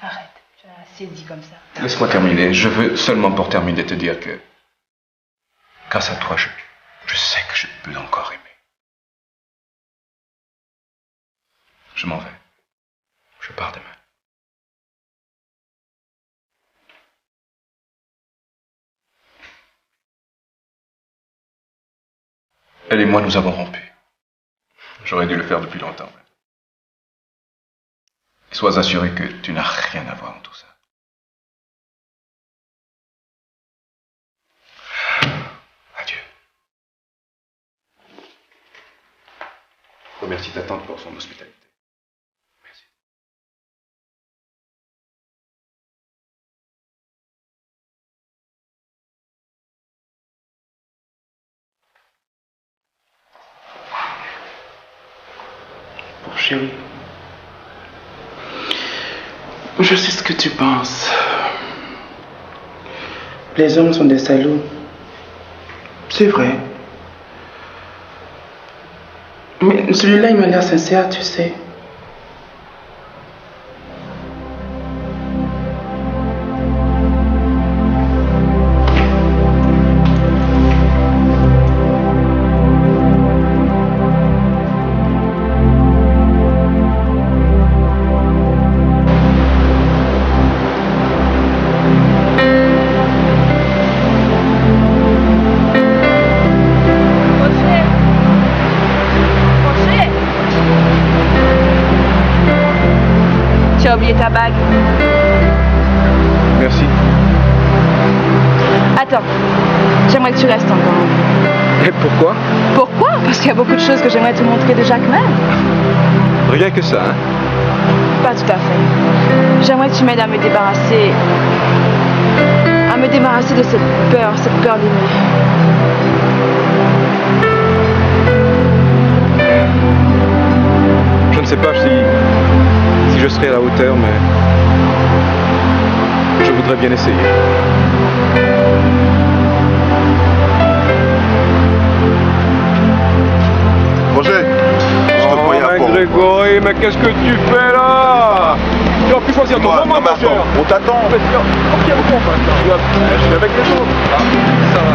Arrête, tu as assez dit comme ça. Laisse-moi terminer. Je veux seulement pour terminer te dire que... grâce à toi, je sais que je peux encore aimer. Je m'en vais. Je pars demain. Elle et moi, nous avons rompu. J'aurais dû le faire depuis longtemps. Sois assuré que tu n'as rien à voir dans tout ça. Adieu. Remercie ta tante pour son hospitalité. Merci. Pour chérie. Je sais ce que tu penses. Les hommes sont des salauds. C'est vrai. Mais celui-là, il m'a l'air sincère, tu sais. Tu as oublié ta bague. Merci. Attends, j'aimerais que tu restes encore. Et pourquoi? Pourquoi? Parce qu'il y a beaucoup de choses que j'aimerais te montrer de Jacquemin. Rien que ça, hein? Pas tout à fait. J'aimerais que tu m'aides à me débarrasser de cette peur d'aimer. Je ne sais pas si je serai à la hauteur, mais je voudrais bien essayer. Roger, je te croyais à fond. Grégory, mais qu'est-ce que tu fais là? Tu aurais pu choisir ton moment, mon cher. On t'attend. Ok, je suis avec les autres. Ça va.